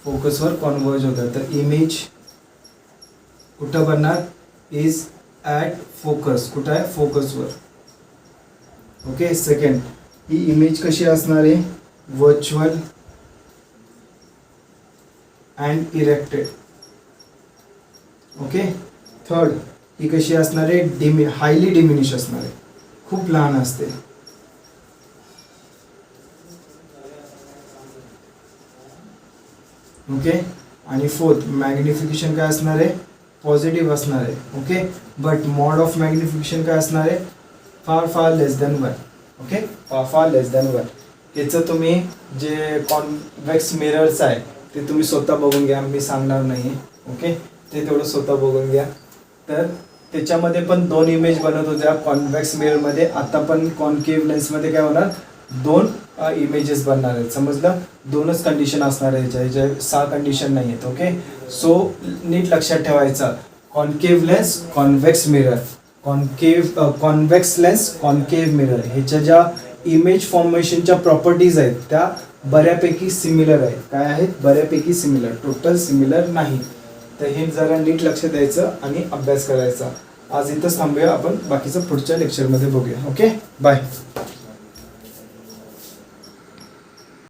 फोकसवर कॉन्व्हर्ज होतात. तर इमेज कुठं बनणार? Is at focus. कुठं आहे? फोकसवर. ओके. सेकंड, ही इमेज कशी असणार आहे? Virtual and erected. Okay. Third, ही कशी असणार आहे? हायली डिमिनिश असणार आहे. खूप लहान असते. ओके. आणि फोर्थ, मॅग्निफिकेशन काय असणार आहे? पॉझिटिव्ह असणार आहे. Okay. But mod of magnification काय असणार आहे? Far less than 1. Okay, far less than 1. याचं तुम्ही जे कॉन्व्हेक्स मिरर्स आहे ते तुम्ही स्वतः बघून घ्या, मी सांगणार नाही. ओके, ते तेवढं स्वतः बघून घ्या. तर त्याच्यामध्ये पण 2 इमेज बनत होत्या कॉन्व्हेक्स मिररमध्ये. आता पण कॉन्केव्ह लेन्समध्ये काय होणार? 2 इमेजेस बनणार आहेत. समजलं? 2च कंडिशन असणार आहे. ह्याच्या 6 कंडिशन नाही आहेत. ओके, सो नीट लक्षात ठेवायचं. Concave lens, convex mirror. Convex lens, concave mirror ह्याच्या ज्या इमेज फॉर्मेशनच्या प्रॉपर्टीज आहेत त्या बऱ्यापैकी सिमिलर आहेत. काय आहेत? बऱ्यापैकी सिमिलर. टोटल सिमिलर नाही. तर हे जरा नीट लक्ष द्यायचं आणि अभ्यास करायचा. आज इथंच थांबूया. आपण बाकीचं पुढच्या लेक्चरमध्ये बघूया. Okay, bye.